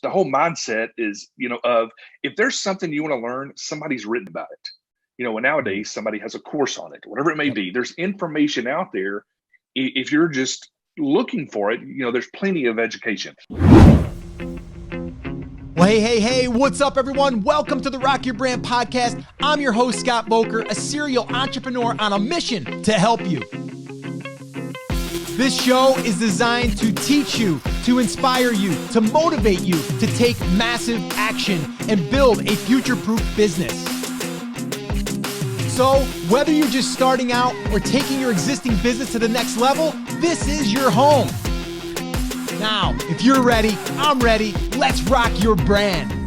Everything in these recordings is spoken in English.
the whole mindset is, of if there's something you want to learn, somebody's written about it. And nowadays somebody has a course on it, whatever it may be. There's information out there. If you're just looking for it, there's plenty of education. Well, hey, what's up, everyone? Welcome to the Rock Your Brand podcast. I'm your host, Scott Boker, a serial entrepreneur on a mission to help you. This show is designed to teach you, to inspire you, to motivate you to take massive action and build a future-proof business. So, whether you're just starting out or taking your existing business to the next level, this is your home. Now, if you're ready, I'm ready. Let's rock your brand.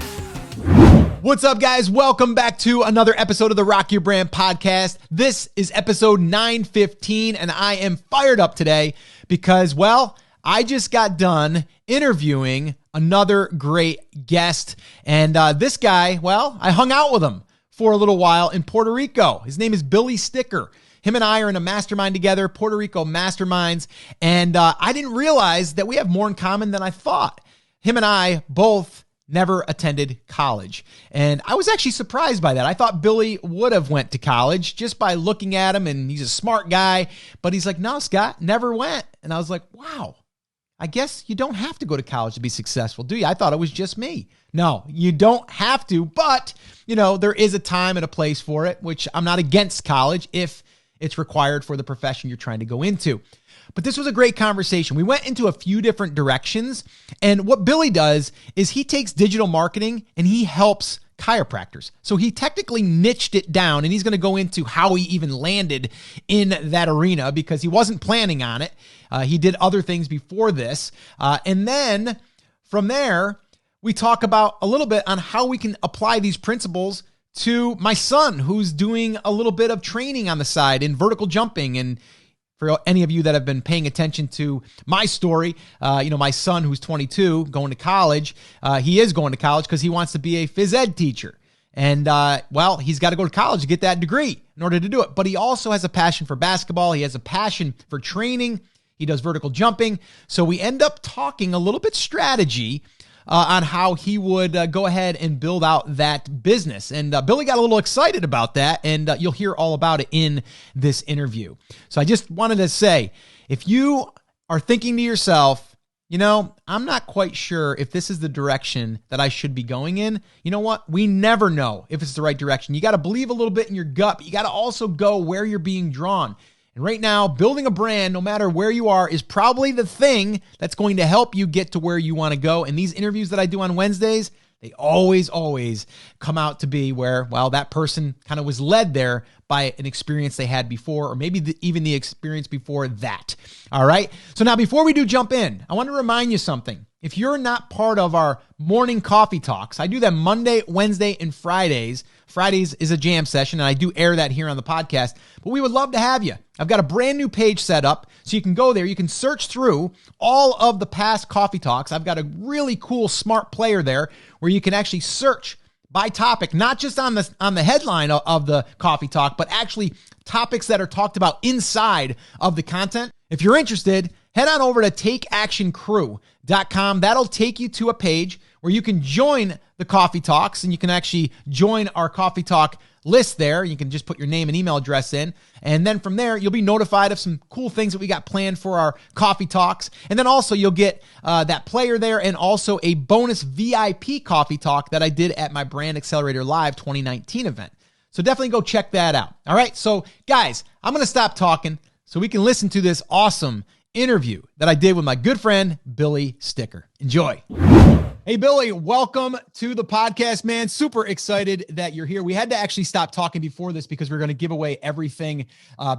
What's up, guys? Welcome back to another episode of the Rock Your Brand podcast. This is episode 915, and I am fired up today because, well, I just got done interviewing another great guest. And this guy, well, I hung out with him for a little while in Puerto Rico. His name is Billy Sticker. Him and I are in a mastermind together, Puerto Rico Masterminds, and I didn't realize that we have more in common than I thought. Him and I both never attended college, and I was actually surprised by that. I thought Billy would have went to college just by looking at him, and he's a smart guy, but he's like, no, Scott, never went. And I was like, wow, I guess you don't have to go to college to be successful, do you? I thought it was just me. No, you don't have to, but, there is a time and a place for it, which I'm not against college if it's required for the profession you're trying to go into. But this was a great conversation. We went into a few different directions. And what Billy does is he takes digital marketing and he helps chiropractors. So he technically niched it down, and he's going to go into how he even landed in that arena because he wasn't planning on it. He did other things before this. And then from there, we talk about a little bit on how we can apply these principles to my son, who's doing a little bit of training on the side in vertical jumping. And for any of you that have been paying attention to my story, my son, who's 22, going to college, he is going to college because he wants to be a phys ed teacher. And, he's got to go to college to get that degree in order to do it. But he also has a passion for basketball. He has a passion for training. He does vertical jumping. So we end up talking a little bit strategy on how he would go ahead and build out that business. And Billy got a little excited about that, and you'll hear all about it in this interview. So I just wanted to say, if you are thinking to yourself, I'm not quite sure if this is the direction that I should be going in, you know what? We never know if it's the right direction. You got to believe a little bit in your gut, but you got to also go where you're being drawn. And right now, building a brand, no matter where you are, is probably the thing that's going to help you get to where you want to go. And these interviews that I do on Wednesdays, they always come out to be where, that person kind of was led there by an experience they had before, or maybe even the experience before that. All right. So now, before we do jump in, I want to remind you something. If you're not part of our morning coffee talks, I do them Monday, Wednesday, and Fridays. Fridays is a jam session, and I do air that here on the podcast, but we would love to have you. I've got a brand new page set up, so you can go there. You can search through all of the past coffee talks. I've got a really cool smart player there where you can actually search by topic, not just on the headline of the coffee talk, but actually topics that are talked about inside of the content. If you're interested, head on over to takeactioncrew.com. That'll take you to a page where you can join the coffee talks, and you can actually join our coffee talk list there. You can just put your name and email address in. And then from there, you'll be notified of some cool things that we got planned for our coffee talks. And then also you'll get that player there, and also a bonus VIP coffee talk that I did at my Brand Accelerator Live 2019 event. So definitely go check that out. All right. So guys, I'm going to stop talking so we can listen to this awesome interview that I did with my good friend, Billy Sticker. Enjoy. Hey, Billy, welcome to the podcast, man. Super excited that you're here. We had to actually stop talking before this because we are going to give away everything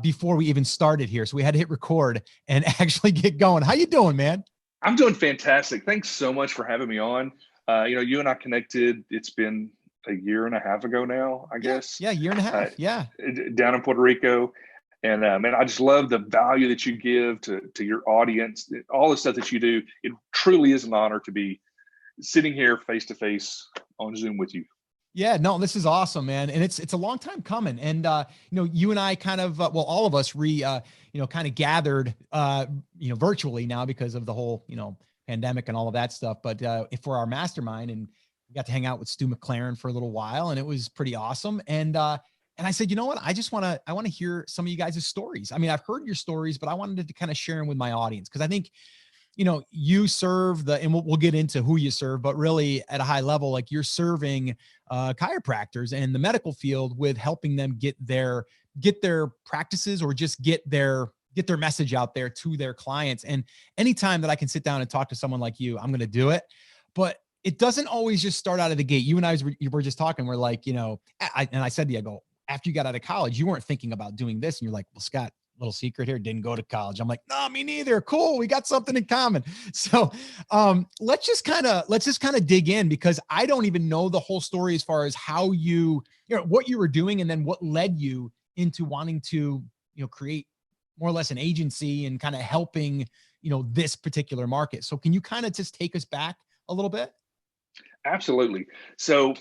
before we even started here. So we had to hit record and actually get going. How you doing, man? I'm doing fantastic. Thanks so much for having me on. You and I connected. It's been a year and a half ago now, I guess. Yeah, year and a half. Down in Puerto Rico. And man, I just love the value that you give to your audience, all the stuff that you do. It truly is an honor to be sitting here face to face on Zoom with you. Yeah, no, this is awesome, man. And it's a long time coming. And, you and I kind of, all of us kind of gathered, virtually now because of the whole, pandemic and all of that stuff. But for our mastermind, and we got to hang out with Stu McLaren for a little while, and it was pretty awesome. And I said, you know what? I want to hear some of you guys' stories. I mean, I've heard your stories, but I wanted to kind of share them with my audience, because I think, you serve and we'll get into who you serve, but really at a high level, like you're serving chiropractors and the medical field with helping them get their practices, or just get their message out there to their clients. And anytime that I can sit down and talk to someone like you, I'm going to do it. But it doesn't always just start out of the gate. You and I were just talking. We're like, I said to you, I go, after you got out of college, you weren't thinking about doing this. And you're like, well, Scott, little secret here, didn't go to college. I'm like, no, me neither. Cool. We got something in common. So let's just kind of dig in, because I don't even know the whole story as far as how what you were doing, and then what led you into wanting to, create more or less an agency and kind of helping, this particular market. So can you kind of just take us back a little bit? Absolutely. So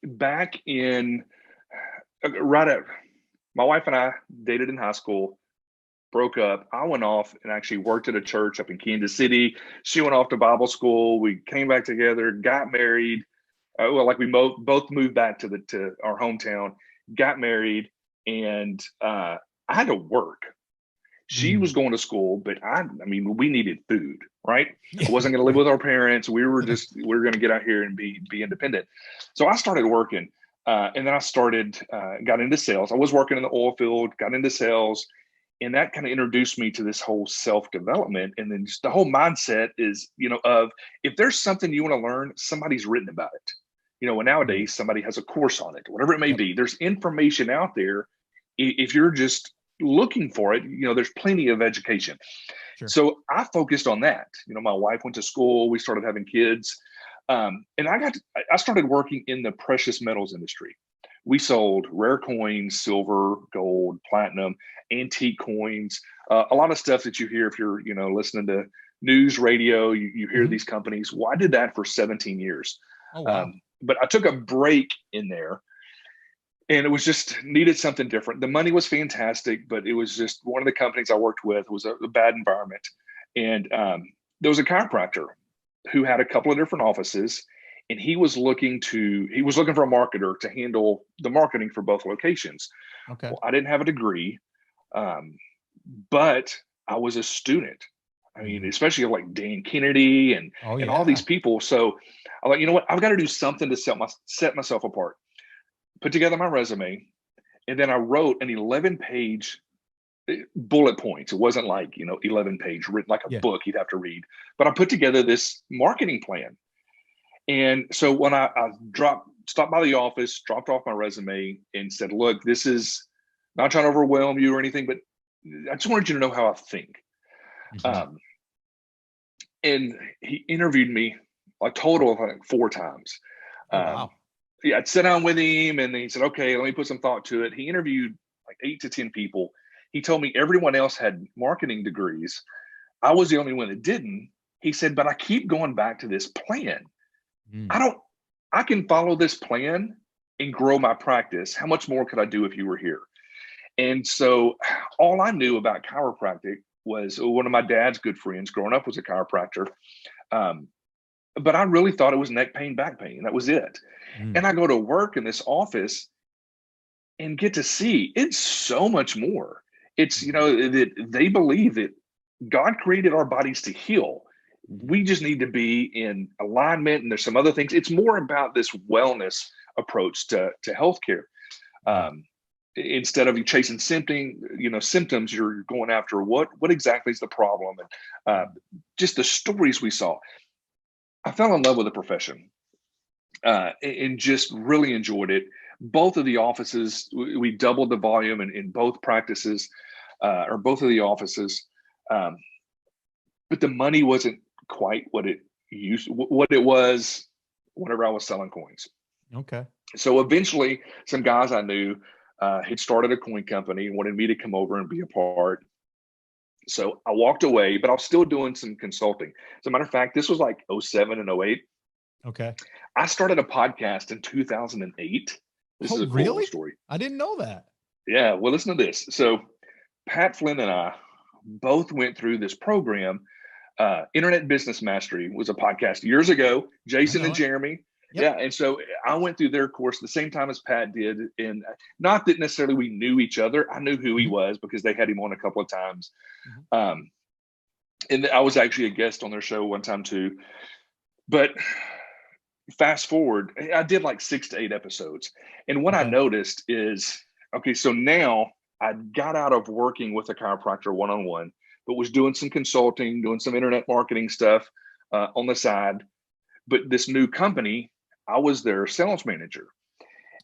back in right at my wife and I dated in high school, broke up. I went off and actually worked at a church up in Kansas City. She went off to Bible school. We came back together, got married. We both moved back to our hometown, got married, and I had to work. She was going to school, but we needed food, right? I wasn't going to live with our parents. We were going to get out here and be independent. So I started working, and then I got into sales. I was working in the oil field, got into sales, and that kind of introduced me to this whole self-development. And then just the whole mindset is, of if there's something you want to learn, somebody's written about it. And nowadays somebody has a course on it, whatever it may be. There's information out there. If you're just looking for it, there's plenty of education. Sure. So I focused on that. My wife went to school, we started having kids. And I started working in the precious metals industry. We sold rare coins, silver, gold, platinum, antique coins, a lot of stuff that you hear if you're, listening to news, radio, you hear these companies. Well, I did that for 17 years. Oh, wow. But I took a break in there, and it was just needed something different. The money was fantastic, but it was just one of the companies I worked with was a bad environment. And there was a chiropractor who had a couple of different offices, and he was looking for a marketer to handle the marketing for both locations. Okay. Well, I didn't have a degree, but I was a student. Especially like Dan Kennedy and all these people. So I'm like, you know what? I've got to do something to set myself apart. Put together my resume, and then I wrote an 11-page bullet points. It wasn't like, 11-page written like a book you'd have to read, but I put together this marketing plan. And so when I stopped by the office, dropped off my resume and said, look, this is not trying to overwhelm you or anything, but I just wanted you to know how I think. And he interviewed me a total of like 4 times. Wow. I'd sit down with him, and he said, okay, let me put some thought to it. He interviewed like 8 to 10 people. He told me everyone else had marketing degrees. I was the only one that didn't. He said, but I keep going back to this plan. I can follow this plan and grow my practice. How much more could I do if you were here? And so all I knew about chiropractic was one of my dad's good friends growing up was a chiropractor. But I really thought it was neck pain, back pain. That was it. And I go to work in this office and get to see it's so much more. It's, that they believe that God created our bodies to heal. We just need to be in alignment, and there's some other things. It's more about this wellness approach to healthcare. Instead of you chasing symptoms, you're going after what exactly is the problem, and just the stories we saw. I fell in love with the profession and just really enjoyed it. Both of the offices, we doubled the volume in both practices, or both of the offices, but the money wasn't quite what it was whenever I was selling coins. Okay. So eventually, some guys I knew had started a coin company and wanted me to come over and be a part. So I walked away, but I was still doing some consulting. As a matter of fact, this was like 07 and 08. Okay. I started a podcast in 2008. This is a cool story. I didn't know that. Yeah. Well, listen to this. So Pat Flynn and I both went through this program Internet Business Mastery was a podcast years ago. I Jason know and it. Jeremy. Yep. Yeah. And so I went through their course the same time as Pat did. And not that necessarily we knew each other. I knew who he Mhm. was because they had him on a couple of times. Mhm. Um, and I was actually a guest on their show one time too. But fast forward, I did like 6 to 8 episodes. And what I Okay. noticed is, okay, so now I got out of working with a chiropractor one-on-one, but was doing some consulting, doing some internet marketing stuff on the side. But this new company, I was their sales manager.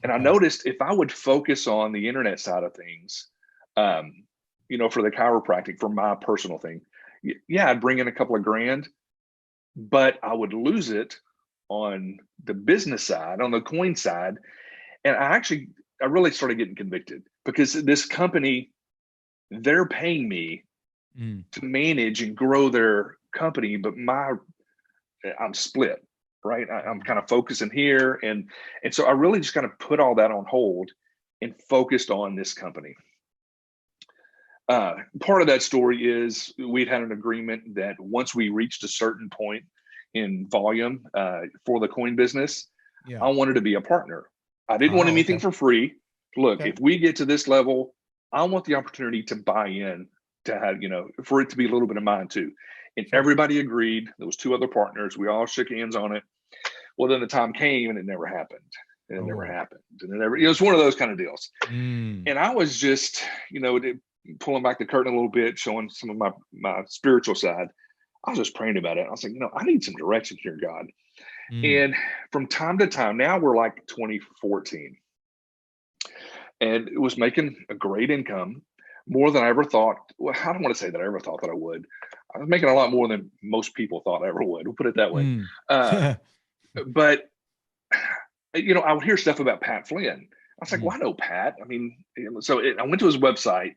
And I Okay. noticed if I would focus on the internet side of things, for the chiropractic, for my personal thing, yeah, I'd bring in a couple of grand, but I would lose it on the business side, on the coin side. And I really started getting convicted because this company, they're paying me Mm. to manage and grow their company, but I'm split, right? I'm Mm. kind of focusing here. And so I really just kind of put all that on hold and focused on this company. Part of that story is we'd had an agreement that once we reached a certain point in volume for the coin business, Yeah. I wanted to be a partner. I didn't want Oh, anything okay. for free. Look, Okay. if we get to this level, I want the opportunity to buy in, to have, for it to be a little bit of mine too. And Sure. everybody agreed. There was 2 other partners. We all shook hands on it. Well, then the time came and it never happened. And it never Oh. happened. And it was one of those kind of deals. Mm. And I was just, pulling back the curtain a little bit, showing some of my spiritual side. I was just praying about it. I was like, I need some direction here, God. Mm. And from time to time, now we're like 2014, and it was making a great income, more than I ever thought. Well, I don't want to say that I ever thought that I would. I was making a lot more than most people thought I ever would. We'll put it that way. Mm. Uh, but I would hear stuff about Pat Flynn. I was like, Mm. well, I know Pat. I mean, I went to his website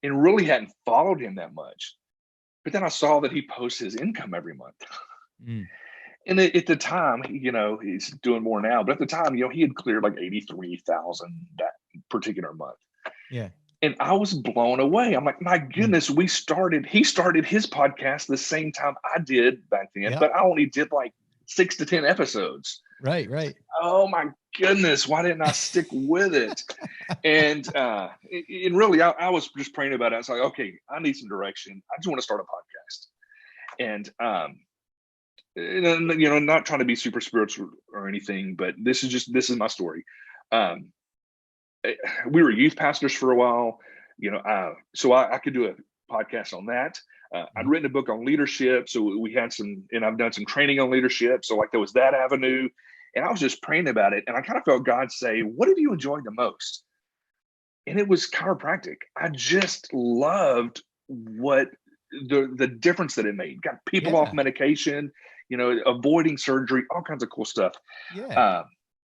and really hadn't followed him that much. But then I saw that he posts his income every month. Mm. And at the time, he's doing more now, but at the time, he had cleared like 83,000 that particular month. Yeah. And I was blown away. I'm like, my Mm. goodness, he started his podcast the same time I did back then, Yeah. but I only did like 6 to 10 episodes. Right. Right. Oh my goodness, why didn't I stick with it? And really, I was just praying about it. I was like, okay, I need some direction. I just want to start a podcast. And not trying to be super spiritual or anything, but this is my story. Um, we were youth pastors for a while, so I could do a podcast on that. I'd Mhm. written a book on leadership, so we had and I've done some training on leadership. So like there was that avenue, and I was just praying about it, and I kind of felt God say, "What have you enjoyed the most?" And it was chiropractic. I just loved what the difference that it made. Got people off Yeah. medication, avoiding surgery, all kinds of cool stuff. Yeah. Um,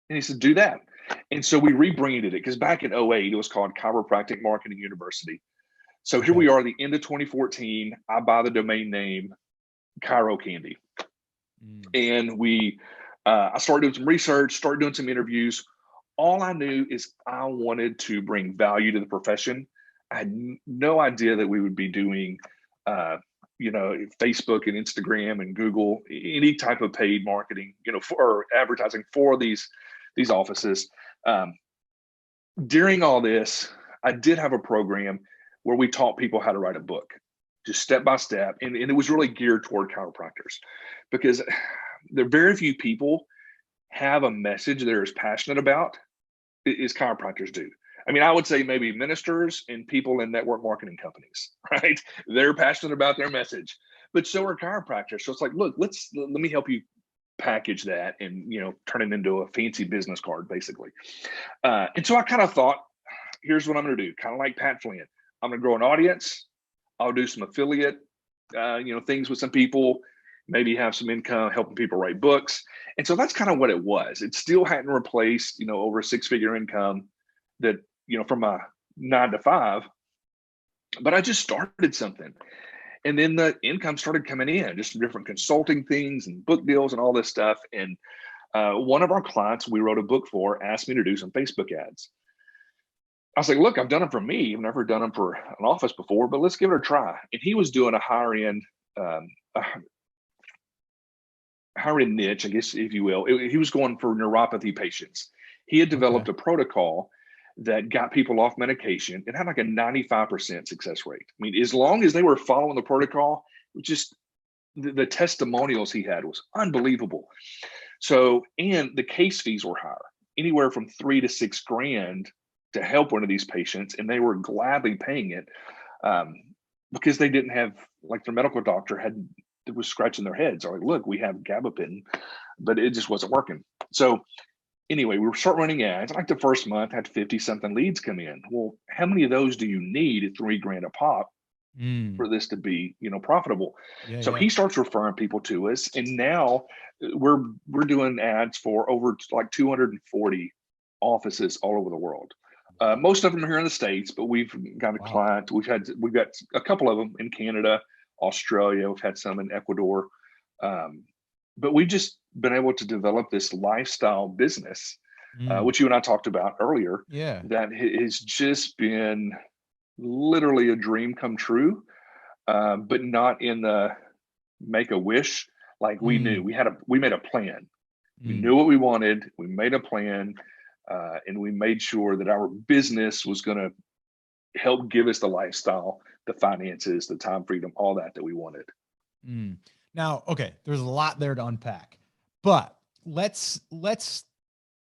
and he said, do that. And so we rebranded it because back in '08, it was called Chiropractic Marketing University. So here Okay. we are, the end of 2014. I buy the domain name Chiro Candy. Mm. And I started doing some research, started doing some interviews. All I knew is I wanted to bring value to the profession. I had no idea that we would be doing, Facebook and Instagram and Google, any type of paid marketing, for advertising for these offices. Um, During all this, I did have a program where we taught people how to write a book, just step by step, and it was really geared toward chiropractors because there are very few people have a message they're as passionate about as chiropractors do. I mean, I would say maybe ministers and people in network marketing companies, right? They're passionate about their message, but so are chiropractors. So it's like, look, let me help you package that and turn it into a fancy business card, basically. And so I kind of thought, here's what I'm going to do, kind of like Pat Flynn. I'm going to grow an audience. I'll do some affiliate, things with some people, maybe have some income helping people write books. And so that's kind of what it was. It still hadn't replaced, over a 6-figure income that, from a 9 to 5, but I just started something. And then the income started coming in, just some different consulting things and book deals and all this stuff. And one of our clients we wrote a book for asked me to do some Facebook ads. I was like, look, I've done them for me. I've never done them for an office before, but let's give it a try. And he was doing a higher end uh, hired a niche, I guess, if you will. He was going for neuropathy patients. He had Okay. developed a protocol that got people off medication and had like a 95% success rate. I mean, as long as they were following the protocol, just the testimonials he had was unbelievable. So, and the case fees were higher, anywhere from 3 to 6 grand to help one of these patients, and they were gladly paying it, um, because they didn't have, like, their medical doctor was scratching their heads. They're like, look, we have gabapentin, but it just wasn't working. So anyway, we start running ads. Like the first month, had 50 something leads come in. Well, how many of those do you need at 3 grand a pop Mm. for this to be, profitable? Yeah, So yeah. he starts referring people to us, and now we're doing ads for over like 240 offices all over the world. Most of them are here in the States, but we've got a Wow. client. We've got a couple of them in Canada, Australia. We've had some in Ecuador. Um, but we've just been able to develop this lifestyle business, Mm. which you and I talked about earlier, Yeah. that has just been literally a dream come true, but not in the make a wish. Like, Mm. we made a plan. We Mm. knew what we wanted. We made a plan, and we made sure that our business was going to help give us the lifestyle, the finances, the time freedom, all that we wanted. Mm. Now, okay, there's a lot there to unpack, but let's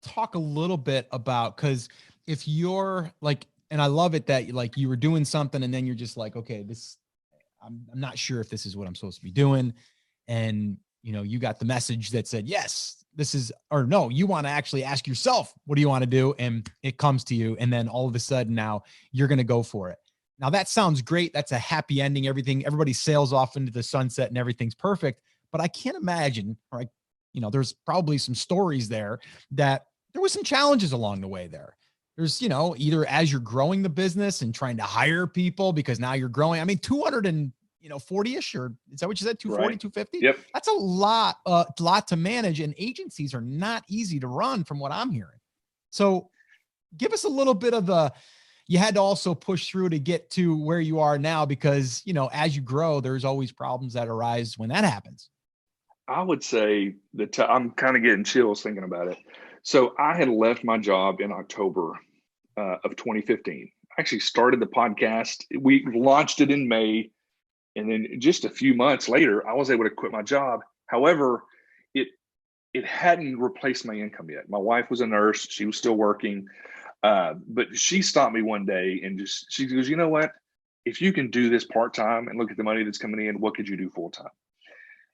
talk a little bit about, because if you're like, and I love it that like you were doing something and then you're just like, okay, this, I'm not sure if this is what I'm supposed to be doing, and you got the message that said yes, this is, or no, you want to actually ask yourself, what do you want to do, and it comes to you, and then all of a sudden now you're going to go for it. Now that sounds great. That's a happy ending. Everybody sails off into the sunset and everything's perfect. But I can't imagine, right? There's probably some stories there that there was some challenges along the way there. There's, either as you're growing the business and trying to hire people because now you're growing. I mean, 200 and 40ish, or is that what you said? 240, Right. 250? Yep. That's a lot to manage. And agencies are not easy to run from what I'm hearing. So give us a little bit of you had to also push through to get to where you are now, because, as you grow, there's always problems that arise when that happens. I would say that I'm kind of getting chills thinking about it. So I had left my job in October of 2015. I actually started the podcast. We launched it in May, and then just a few months later, I was able to quit my job. However, it it hadn't replaced my income yet. My wife was a nurse; she was still working, but she stopped me one day and she goes, "You know what? If you can do this part time and look at the money that's coming in, what could you do full time?"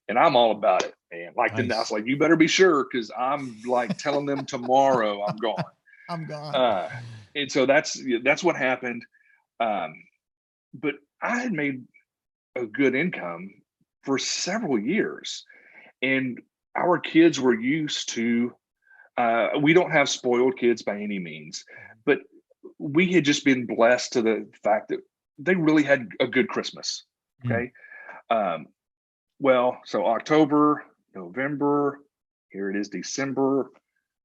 And I'm all about it, man. Like, then I was Nice. like, "You better be sure," because I'm like telling them tomorrow I'm gone. I'm gone. Uh, and so that's what happened. Um, but I had made a good income for several years, and our kids were used to. We don't have spoiled kids by any means, but we had just been blessed to the fact that they really had a good Christmas. Mm. Okay. Um, well, so October, November, here it is, December.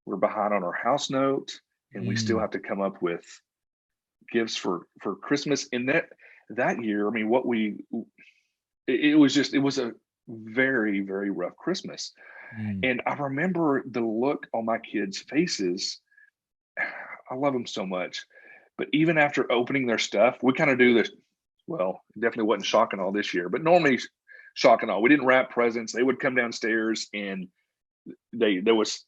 We're behind on our house note, and we still Mm. have to come up with gifts for Christmas. And that year, I mean, it was a very, very rough Christmas. Mm. And I remember the look on my kids' faces. I love them so much. But even after opening their stuff, we kind of do this. Well, it definitely wasn't shock and all this year, but normally shock and all. We didn't wrap presents. They would come downstairs, and there was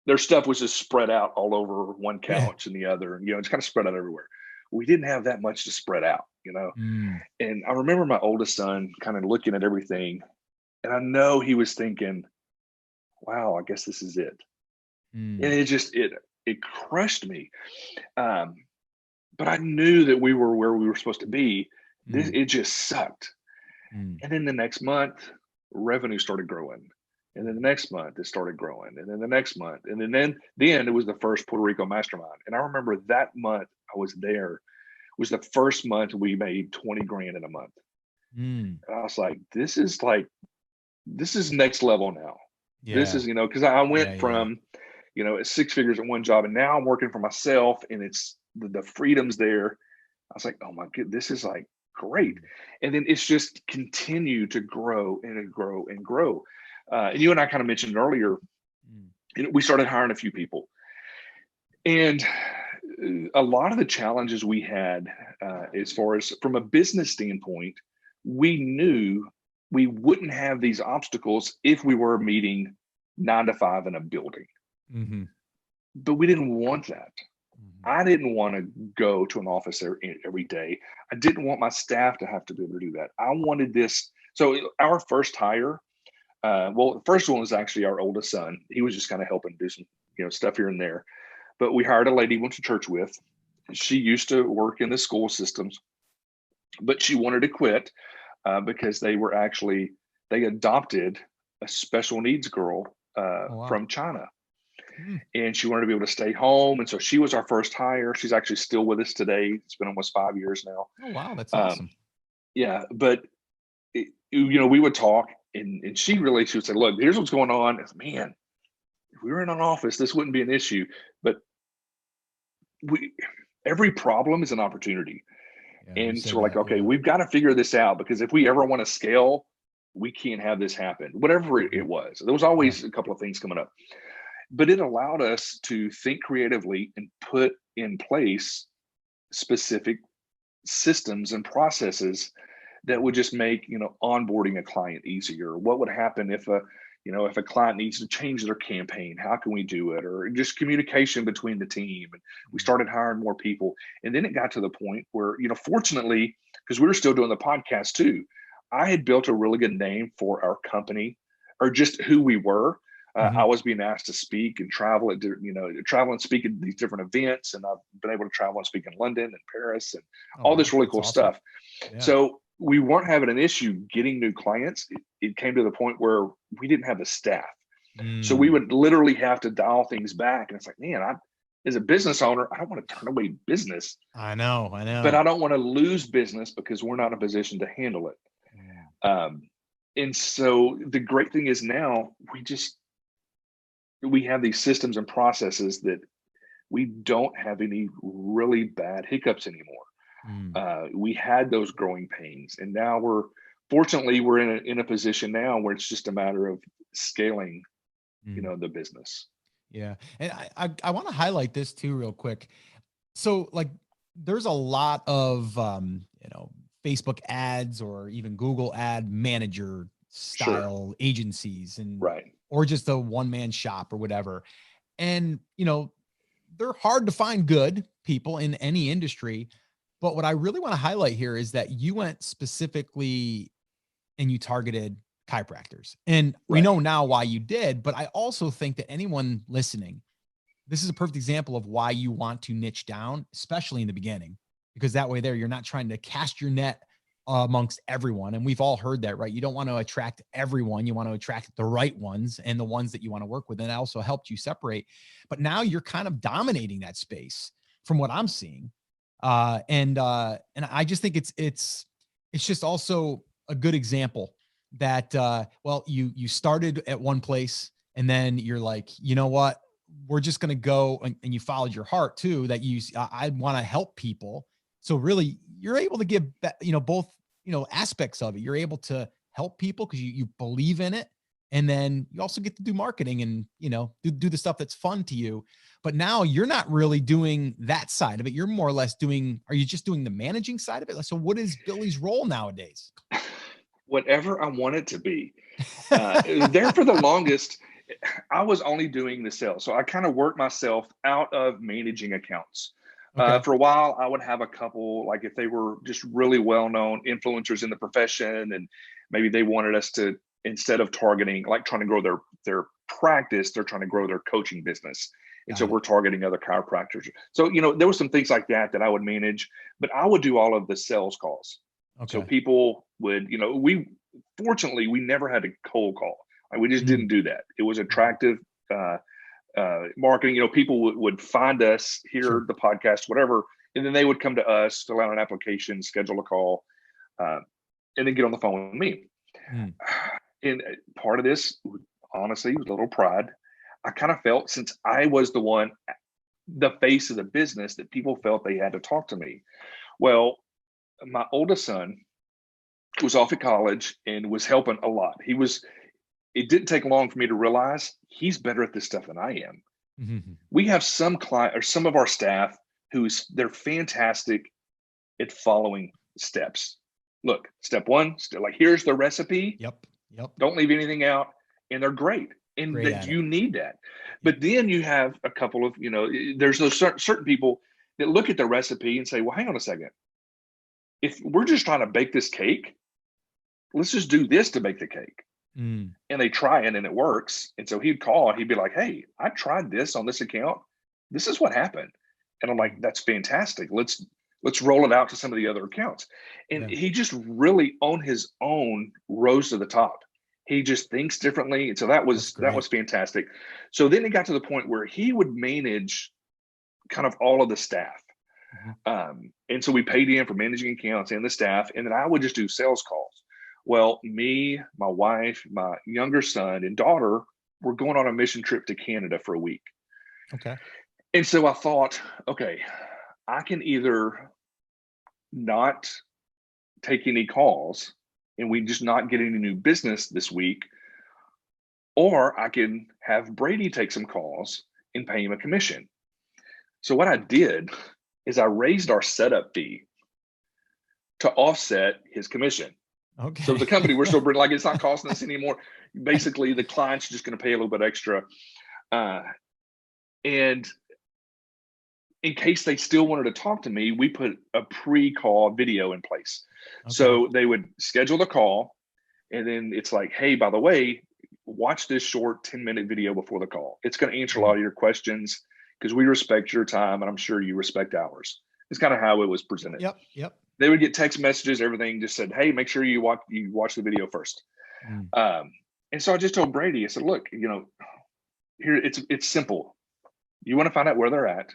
their stuff was just spread out all over one Yeah. couch and the other, and it's kind of spread out everywhere. We didn't have that much to spread out, Mm. And I remember my oldest son kind of looking at everything, and I know he was thinking, "Wow, I guess this is it." And Mm. it crushed me. Um, but I knew that we were where we were supposed to be. Mm. It just sucked. Mm. And then the next month, revenue started growing. And then the next month, it started growing. And then the next month, and then it was the first Puerto Rico mastermind. And I remember that month I was there was the first month we made 20 grand in a month. Mm. And I was this is next level now. This Yeah. is, because I Yeah. went Yeah. from, 6 figures at one job, and now I'm working for myself, and it's the freedom's there. I was like, oh my god, this is like great. And then it's just continue to grow and grow and grow. And you and I kind of mentioned earlier, we started hiring a few people. And a lot of the challenges we had, as far as from a business standpoint, we knew we wouldn't have these obstacles if we were meeting 9 to 5 in a building. Mm-hmm. But we didn't want that. Mm-hmm. I didn't want to go to an office every day. I didn't want my staff to have to be able to do that. I wanted this. So our first hire, the first one was actually our oldest son. He was just kind of helping do some, stuff here and there. But we hired a lady we went to church with. She used to work in the school systems, but she wanted to quit because they adopted a special needs girl Oh, wow. from China. And she wanted to be able to stay home. And so she was our first hire. She's actually still with us today. It's been almost 5 years now. Oh, wow. That's awesome. Yeah. But, we would talk and she would say, look, here's what's going on. I said, man, if we were in an office, this wouldn't be an issue. But every problem is an opportunity. Yeah, and so we're like, okay, we've got to figure this out, because if we ever want to scale, we can't have this happen, whatever it was. There was always a couple of things coming up, but it allowed us to think creatively and put in place specific systems and processes that would just make, onboarding a client easier. What would happen if a client needs to change their campaign, how can we do it? Or just communication between the team. And we started hiring more people. And then it got to the point where, fortunately, because we were still doing the podcast too, I had built a really good name for our company, or just who we were. I was being asked to speak and travel travel and speak at these different events. And I've been able to travel and speak in London and Paris and all this really cool stuff. Yeah. So we weren't having an issue getting new clients. It came to the point where we didn't have the staff. So we would literally have to dial things back. And it's like, man, as a business owner, I don't want to turn away business. I know. But I don't want to lose business because we're not in a position to handle it. Yeah. And so the great thing is now we have these systems and processes that we don't have any really bad hiccups anymore. We had those growing pains, and now fortunately we're in a position now where it's just a matter of scaling, the business. Yeah. And I want to highlight this too, real quick. So there's a lot of, Facebook ads or even Google ad manager style agencies or just a one-man shop or whatever. And, they're hard to find good people in any industry. But what I really want to highlight here is that you went specifically and you targeted chiropractors. And we know now why you did, but I also think that anyone listening, this is a perfect example of why you want to niche down, especially in the beginning, because that way you're not trying to cast your net amongst everyone. And we've all heard that, right? You don't want to attract everyone. You want to attract the right ones and the ones that you want to work with. And it also helped you separate, but now you're kind of dominating that space from what I'm seeing. And I just think it's just also a good example that, you started at one place and then you're like, you know what, we're just going to go and you followed your heart too, that I want to help people. So really you're able to give that, both, aspects of it. You're able to help people because you believe in it. And then you also get to do marketing and, do the stuff that's fun to you. But now you're not really doing that side of it. You're more or less are you just doing the managing side of it? So what is Billy's role nowadays? Whatever I want it to be. There for the longest, I was only doing the sales. So I kind of worked myself out of managing accounts. Okay. For a while, I would have a couple, like if they were just really well-known influencers in the profession, and maybe they wanted us to, instead of targeting, like trying to grow their practice, they're trying to grow their coaching business. And so we're targeting other chiropractors. So, there were some things like that I would manage, but I would do all of the sales calls. Okay. So people would, fortunately, we never had a cold call. We just didn't do that. It was attractive marketing. People would find us, hear the podcast, whatever, and then they would come to us, fill out an application, schedule a call, and then get on the phone with me. And part of this, honestly, was a little pride. I kind of felt, since I was the face of the business, that people felt they had to talk to me. Well, my oldest son was off at college and was helping a lot. It didn't take long for me to realize he's better at this stuff than I am. Mhm. We have some client or some of our staff they're fantastic at following steps. Look, step one, like here's the recipe. Yep. Yep. Don't leave anything out. And they're great. And Great that at it. you need that. Yep. But then you have a couple of, there's those certain people that look at the recipe and say, well, hang on a second. If we're just trying to bake this cake, let's just do this to bake the cake. Mm. And they try it and it works. And so he'd call and he'd be like, hey, I tried this on this account. This is what happened. And I'm like, that's fantastic. Let's roll it out to some of the other accounts. And Yeah. he just really on his own rose to the top. He just thinks differently. And so that was fantastic. So then it got to the point where he would manage kind of all of the staff. Mm-hmm. And so we paid him for managing accounts and the staff. And then I would just do sales calls. Well, me, my wife, my younger son and daughter were going on a mission trip to Canada for a week. Okay. And so I thought, okay, I can either not take any calls and we just not get any new business this week, or I can have Brady take some calls and pay him a commission. So what I did is I raised our setup fee to offset his commission. Okay. So the company, we're still like, it's not costing us anymore. Basically, the client's just going to pay a little bit extra. And in case they still wanted to talk to me, we put a pre-call video in place. Okay. So they would schedule the call, and then it's like, hey, by the way, watch this short 10-minute video before the call. It's going to answer a lot of your questions because we respect your time, and I'm sure you respect ours. It's kind of how it was presented. Yep. They would get text messages, everything just said, hey, make sure you watch the video first. And so I just told Brady, I said, look, here it's simple. You want to find out where they're at.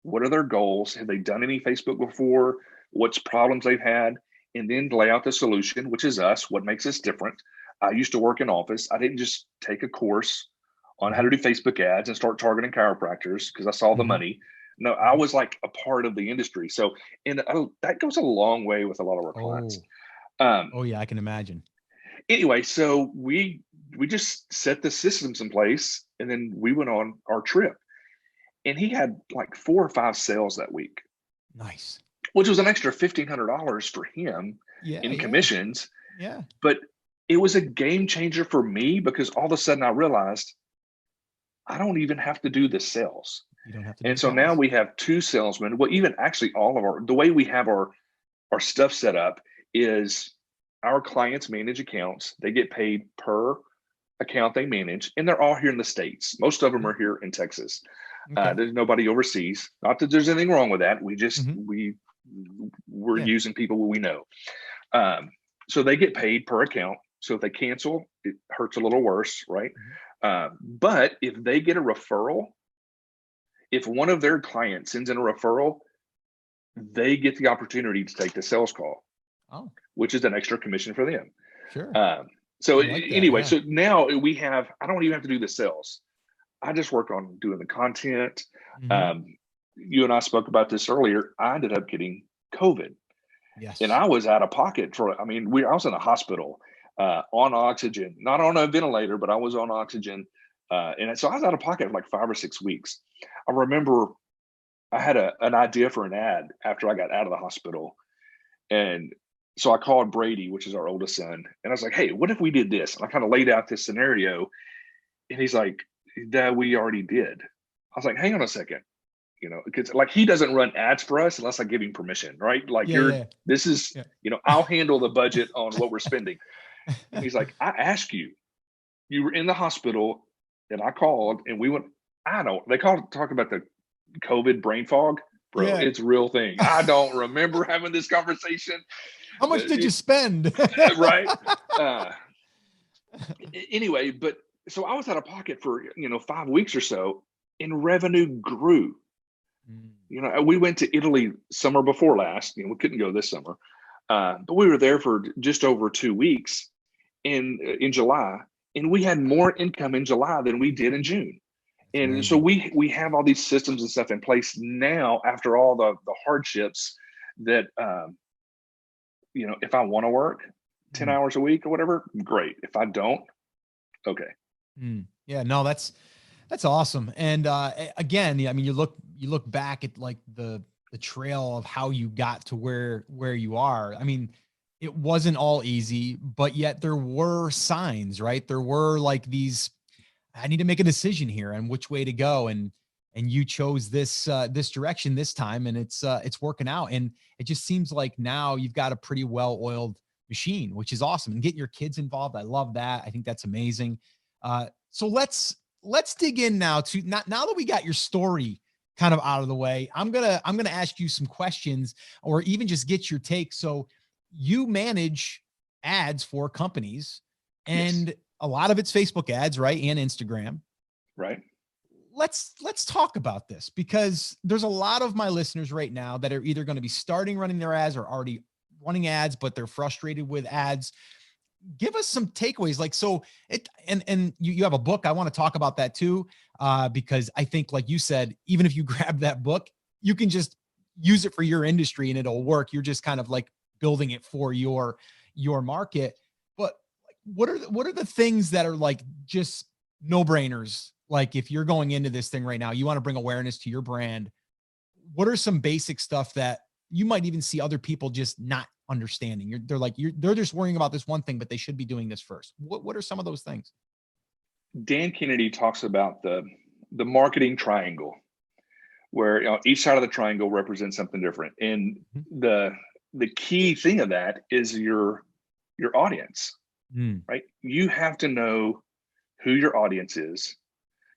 What are their goals? Have they done any Facebook before? What's problems they've had? And then lay out the solution, which is us. What makes us different? I used to work in office. I didn't just take a course on how to do Facebook ads and start targeting chiropractors because I saw the money. No, I was like a part of the industry. So, and that goes a long way with a lot of our clients. Yeah, I can imagine. Anyway, so we just set the systems in place, and then we went on our trip. And he had like 4 or 5 sales that week. Nice. Which was an extra $1,500 for him in commissions. Yeah. But it was a game changer for me because all of a sudden I realized I don't even have to do the sales. You don't have to. And so now we have 2 salesmen. Well, even actually all of the way we have our stuff set up is our clients manage accounts. They get paid per account they manage, and they're all here in the States. Most of them are here in Texas. Okay. There's nobody overseas. Not that there's anything wrong with that. We just we're using people we know. So they get paid per account. So if they cancel, it hurts a little worse, right? But if they get a referral, if one of their clients sends in a referral, they get the opportunity to take the sales call, which is an extra commission for them. Sure. So anyway, so now I don't even have to do the sales. I just work on doing the content. You and I spoke about this earlier. I ended up getting COVID. Yes. And I was out of pocket I was in a hospital on oxygen, not on a ventilator, but I was on oxygen. And so I was out of pocket for like 5 or 6 weeks. I remember I had an idea for an ad after I got out of the hospital. And so I called Brady, which is our oldest son. And I was like, hey, what if we did this? And I kind of laid out this scenario. And he's like, that we already did. I was like, hang on a second, because like he doesn't run ads for us unless I give him permission, right? Like this is, I'll handle the budget on what we're spending. And he's like, I asked you were in the hospital and I called and we went, they talk about the COVID brain fog, bro. Yeah. It's a real thing. I don't remember having this conversation. How much did you spend? Right. Anyway, but so I was out of pocket for, 5 weeks or so, and revenue grew. We went to Italy summer before last, we couldn't go this summer, but we were there for just over 2 weeks in July, and we had more income in July than we did in June. And so we have all these systems and stuff in place now after all the hardships that if I want to work 10 Mm, hours a week or whatever, great. If I don't, okay. yeah, no, that's awesome. And again, yeah, I mean, you look back at like the trail of how you got to where you are. I mean, it wasn't all easy, but yet there were signs, right? There were like these, I need to make a decision here on which way to go. And you chose this direction this time, and it's working out. And it just seems like now you've got a pretty well-oiled machine, which is awesome. And getting your kids involved, I love that. I think that's amazing. So let's dig in now to now that we got your story kind of out of the way. I'm gonna ask you some questions, or even just get your take. So you manage ads for companies, Yes. and a lot of it's Facebook ads, right? And Instagram. Right. Let's talk about this, because there's a lot of my listeners right now that are either going to be starting running their ads or already running ads, but they're frustrated with ads. Give us some takeaways. Like, so it, and you have a book. I want to talk about that too. Because I think, like you said, even if you grab that book, you can just use it for your industry and it'll work. You're just kind of like building it for your market. But like, what are the things that are like just no brainers? Like, if you're going into this thing right now, you want to bring awareness to your brand. What are some basic stuff that you might even see other people just not understanding? They're just worrying about this one thing, but they should be doing this first. What are some of those things? Dan Kennedy talks about the marketing triangle, where each side of the triangle represents something different. And Mhm. the key thing of that is your audience, Mm, right? You have to know who your audience is.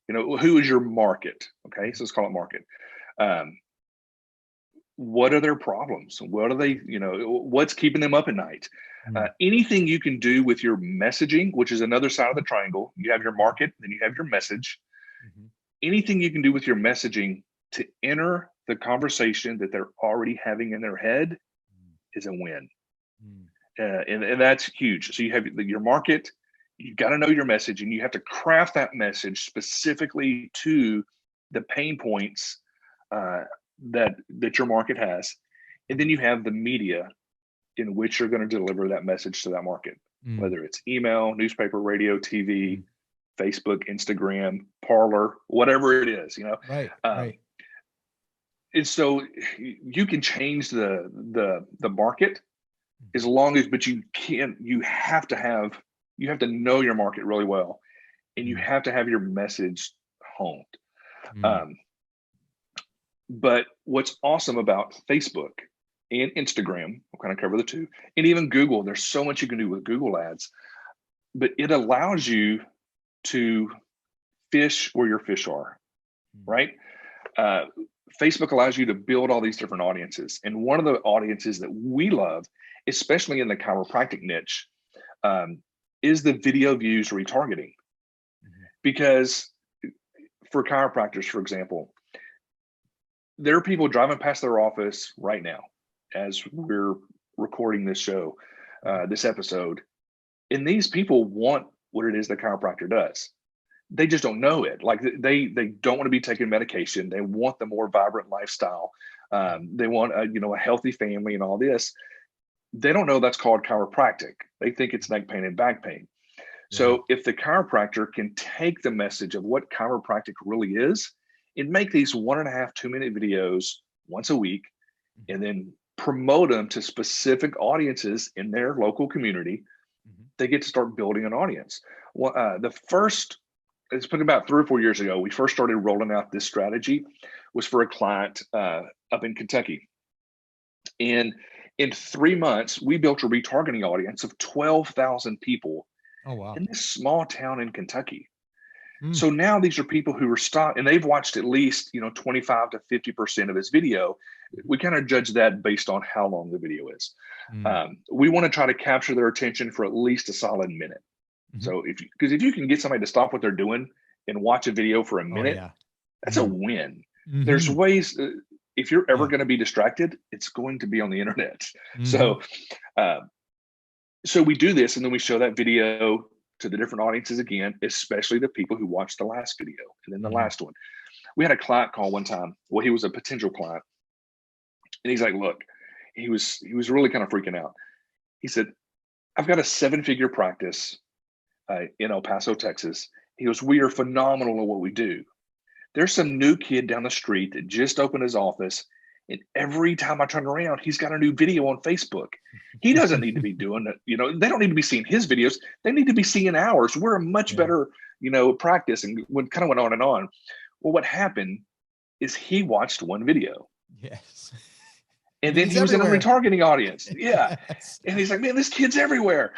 Who is your market? Okay, so let's call it market. Um, what are their problems? What are they? What's keeping them up at night? mm, Anything you can do with your messaging, which is another side of the triangle. You have your market, then you have your message. mhm, Anything you can do with your messaging to enter the conversation that they're already having in their head is a win. mm, And that's huge. So you have your market, you got to know your message, and you have to craft that message specifically to the pain points uh, that your market has. And then you have the media in which you're going to deliver that message to that market, mm, whether it's email, newspaper, radio, TV, mm. Facebook, Instagram, Parlor, whatever it is. Right, Um, right. and so you can change the market as Mhm, long as, but you have to know your market really well, and you mm, have to have your message honed. mm, Um, but what's awesome about Facebook and Instagram, we'll kind of cover the two, and even Google, there's so much you can do with Google ads, but it allows you to fish where your fish are, mm, right? Uh, Facebook allows you to build all these different audiences. And one of the audiences that we love, especially in the chiropractic niche, um, is the video views retargeting. mhm, Because for chiropractors, for example, there are people driving past their office right now as we're recording this show, mhm. this episode, and these people want what it is the chiropractor does. They just don't know it. Like they don't want to be taking medication. They want the more vibrant lifestyle. They want a healthy family and all this. They don't know that's called chiropractic. They think it's neck pain and back pain. Yeah. So if the chiropractor can take the message of what chiropractic really is and make these 1.5, 2 minute videos once a week, Mhm, and then promote them to specific audiences in their local community, mhm, they get to start building an audience. Well, it's been about 3 or 4 years ago, we first started rolling out this strategy, was for a client up in Kentucky. And in 3 months, we built a retargeting audience of 12,000 people oh, wow. in this small town in Kentucky. Mm, So now these are people who are stopped, and they've watched at least 25 to 50% of his video. mhm, We kind of judge that based on how long the video is. mm, We want to try to capture their attention for at least a solid minute. mhm. So if you can get somebody to stop what they're doing and watch a video for a Oh, minute, yeah. that's a Mm, win. There's mhm. ways. If you're ever Yeah. going to be distracted, it's going to be on the internet. Mhm, So, uh, so we do this, and then we show that video to the different audiences again, especially the people who watched the last video and then the mhm, last one. We had a client call one time. Well, he was a potential client, and he's like, "Look," he was really kind of freaking out. He said, I've got a 7-figure practice in El Paso, Texas. He goes, we are phenomenal at what we do. There's some new kid down the street that just opened his office. And every time I turn around, he's got a new video on Facebook. He doesn't need to be doing it. They don't need to be seeing his videos. They need to be seeing ours. We're a much better, practice, and kind of went on and on. Well, what happened is he watched one video. Yes. And then he was everywhere. In a retargeting audience. Yeah. Yes. And he's like, man, this kid's everywhere.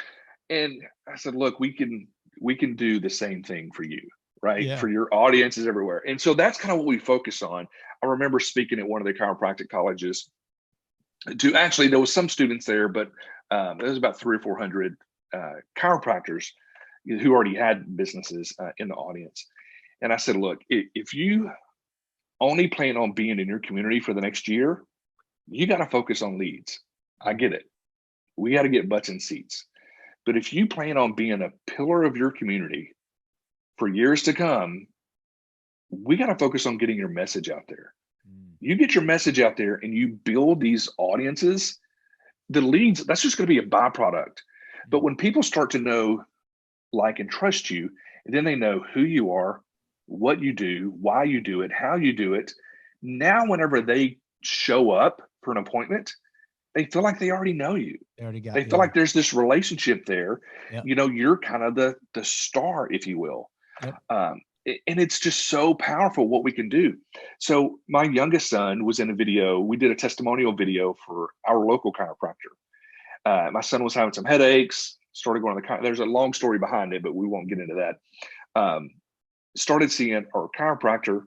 And I said, look, we can do the same thing for you, right? Yeah. For your audiences everywhere. And so that's kind of what we focus on. I remember speaking at one of the chiropractic colleges there was some students there, but there was about 300 or 400 chiropractors who already had businesses in the audience. And I said, look, if you only plan on being in your community for the next year, you got to focus on leads. I get it. We got to get butts in seats. But if you plan on being a pillar of your community for years to come, we got to focus on getting your message out there. You get your message out there and you build these audiences, the leads, that's just going to be a byproduct. But when people start to know, like, and trust you, and then they know who you are, what you do, why you do it, how you do it, now whenever they show up for an appointment, they feel like they already know you. They feel like there's this relationship there. Yep. You're kind of the star, if you will. Yep. And it's just so powerful what we can do. So my youngest son was in a video. We did a testimonial video for our local chiropractor. My son was having some headaches, started going to the there's a long story behind it, but we won't get into that. Started seeing our chiropractor,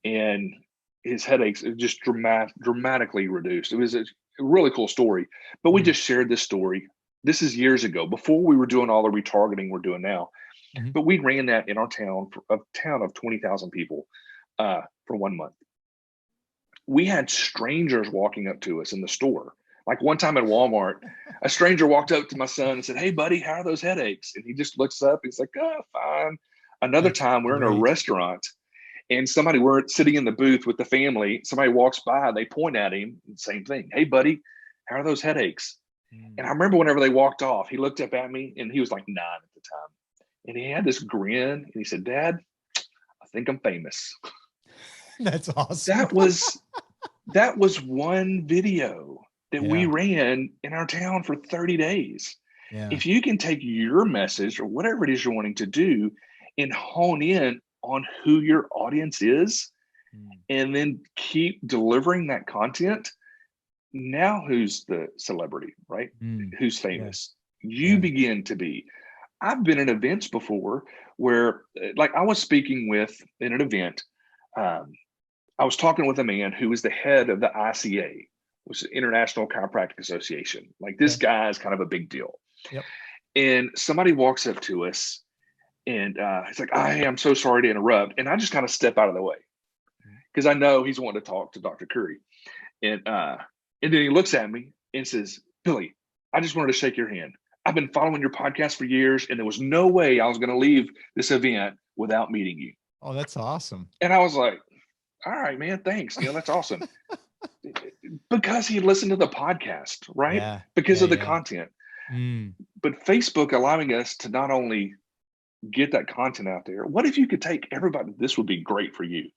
and his headaches just dramatically reduced. It was a really cool story, but we just shared this story. This is years ago, before we were doing all the retargeting we're doing now. Mm-hmm. But we ran that in our town, a town of 20,000 people, for 1 month. We had strangers walking up to us in the store. Like one time at Walmart, a stranger walked up to my son and said, "Hey, buddy, how are those headaches?" And he just looks up. He's like, "Oh, fine." Another time, we're in a restaurant, and we're sitting in the booth with the family. Somebody walks by, they point at him, same thing. "Hey, buddy, how are those headaches?" And I remember whenever they walked off, he looked up at me, and he was like 9 at the time. And he had this grin, and he said, "Dad, I think I'm famous." That's awesome. That was one video that we ran in our town for 30 days. Yeah. If you can take your message or whatever it is you're wanting to do and hone in on who your audience is, and then keep delivering that content, now who's the celebrity, right? Who's famous? You begin to be. I've been in events before where, like, I was speaking in an event. I was talking with a man who was the head of the ICA, which is the International Chiropractic Association. Like, this guy is kind of a big deal. Yep. And somebody walks up to us, and he's like, "I'm so sorry to interrupt." And I just kind of step out of the way because I know he's wanting to talk to Dr. Curry. And then he looks at me and says, "Billy, I just wanted to shake your hand. I've been following your podcast for years, and there was no way I was going to leave this event without meeting you." Oh, that's awesome. And I was like, "All right, man, thanks. That's awesome." Because he listened to the podcast, right? Yeah. Because of the content. But Facebook allowing us to not only get that content out there. What if you could take everybody? This would be great for you.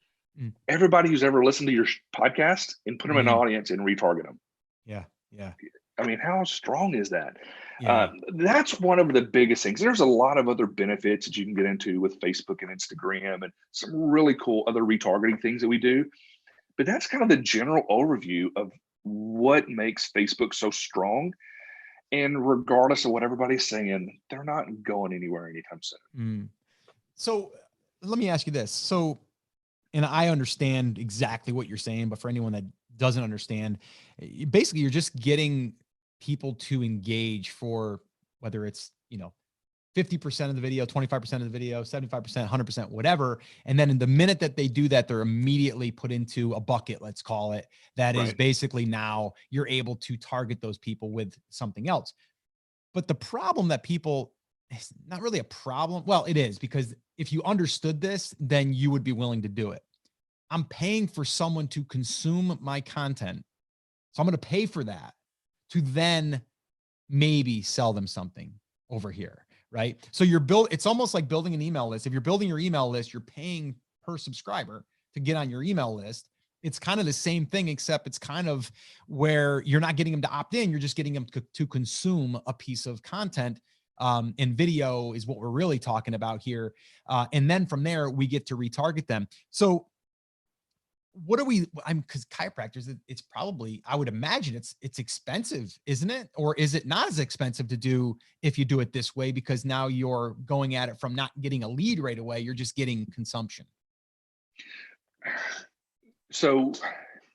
Everybody who's ever listened to your podcast and put them in an audience and retarget them. Yeah. Yeah. I mean, how strong is that? Yeah. That's one of the biggest things. There's a lot of other benefits that you can get into with Facebook and Instagram and some really cool other retargeting things that we do. But that's kind of the general overview of what makes Facebook so strong. And regardless of what everybody's saying, they're not going anywhere anytime soon. So let me ask you this. So, and I understand exactly what you're saying, but for anyone that doesn't understand, basically you're just getting people to engage for whether it's, 50% of the video, 25% of the video, 75%, 100%, whatever. And then in the minute that they do that, they're immediately put into a bucket, let's call it. That is basically now you're able to target those people with something else. But the problem that people, it's not really a problem. Well, it is, because if you understood this, then you would be willing to do it. I'm paying for someone to consume my content. So I'm going to pay for that to then maybe sell them something over here, right? So it's almost like building an email list. If you're building your email list, you're paying per subscriber to get on your email list. It's kind of the same thing, except it's kind of where you're not getting them to opt in. You're just getting them to consume a piece of content. And video is what we're really talking about here. And then from there, we get to retarget them. So what are we, because chiropractors, it's probably, I would imagine it's expensive, isn't it? Or is it not as expensive to do if you do it this way? Because now you're going at it from not getting a lead right away. You're just getting consumption. So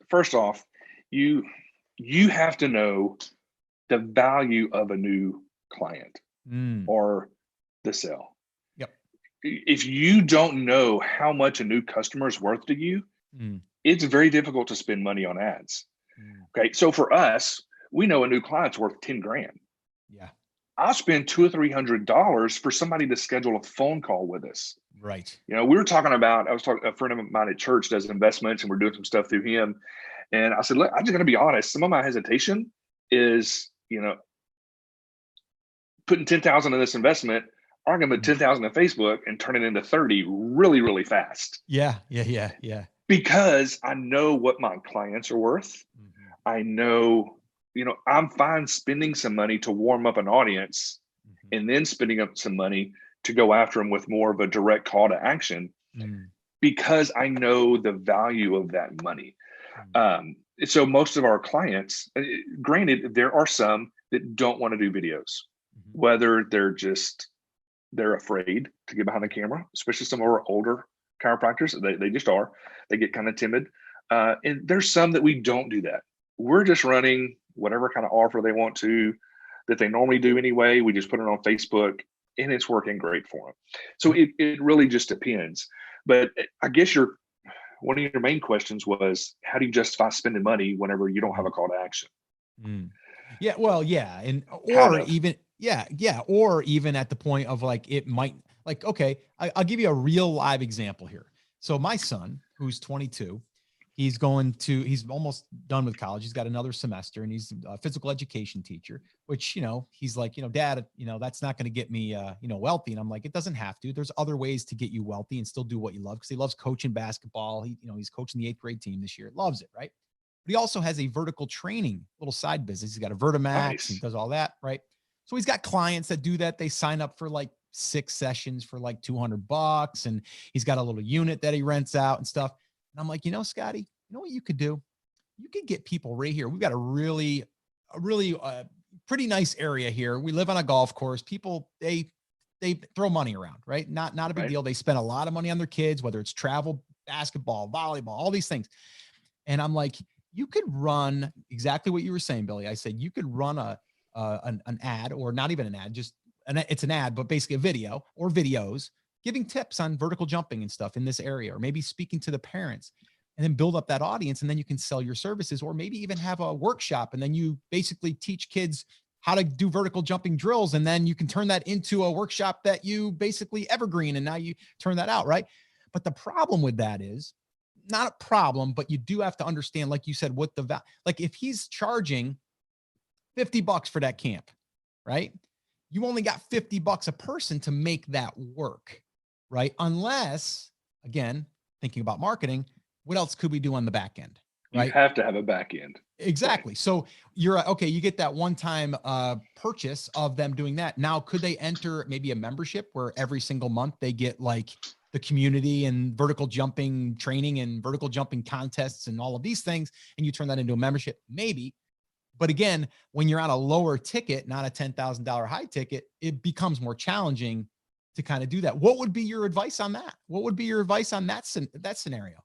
first off, you have to know the value of a new client or the sale. Yep. If you don't know how much a new customer is worth to you, it's very difficult to spend money on ads. Okay. So for us, we know a new client's worth 10 grand. Yeah. I'll spend $200 or $300 for somebody to schedule a phone call with us. Right. You know, we were talking about, a friend of mine at church does investments and we're doing some stuff through him. And I said, look, I'm just going to be honest. Some of my hesitation is, you know, putting 10,000 in this investment, I'm going to put 10,000 in Facebook and turn it into 30 really, really fast. Yeah. Because I know what my clients are worth. I know, you know, I'm fine spending some money to warm up an audience and then spending up some money to go after them with more of a direct call to action because I know the value of that money. So most of our clients, granted, there are some that don't want to do videos, whether they're afraid to get behind the camera, especially some of our older chiropractors. They just are. They get kind of timid. And there's some that we don't do that. We're just running whatever kind of offer they want to, that they normally do anyway. We just put it on Facebook and it's working great for them. So it really just depends. But I guess one of your main questions was, how do you justify spending money whenever you don't have a call to action? Yeah. Well, yeah. And, or even, yeah. Or even at the point of like, it might like, okay, I'll give you a real live example here. So my son, who's 22, he's almost done with college. He's got another semester and he's a physical education teacher, which, you know, he's like, you know, Dad, you know, that's not going to get me, you know, wealthy. And I'm like, it doesn't have to. There's other ways to get you wealthy and still do what you love. Cause he loves coaching basketball. He's coaching the 8th grade team this year. Loves it. Right. But he also has a vertical training little side business. He's got a Vertimax and does all that. Right. So he's got clients that do that. They sign up for like 6 sessions for like $200. And he's got a little unit that he rents out and stuff. And I'm like, you know, Scotty, you know what you could do? You could get people right here. We've got a really pretty nice area here. We live on a golf course. People, they throw money around, right? Not a big deal. They spend a lot of money on their kids, whether it's travel, basketball, volleyball, all these things. And I'm like, you could run exactly what you were saying, Billy. I said, you could run an ad, or not even an ad, it's an ad, but basically a video or videos giving tips on vertical jumping and stuff in this area, or maybe speaking to the parents, and then build up that audience. And then you can sell your services, or maybe even have a workshop. And then you basically teach kids how to do vertical jumping drills. And then you can turn that into a workshop that you basically evergreen. And now you turn that out. Right. But the problem with that is not a problem, but you do have to understand, like you said, what like if he's charging $50 for that camp, right? You only got $50 a person to make that work, right? Unless, again, thinking about marketing, what else could we do on the back end? Right? You have to have a back end. Exactly. Right. So you get that one-time purchase of them doing that. Now, could they enter maybe a membership where every single month they get like the community and vertical jumping training and vertical jumping contests and all of these things, and you turn that into a membership? Maybe. But again, when you're on a lower ticket, not a $10,000 high ticket, it becomes more challenging to kind of do that. What would be your advice on that? What would be your advice on that scenario?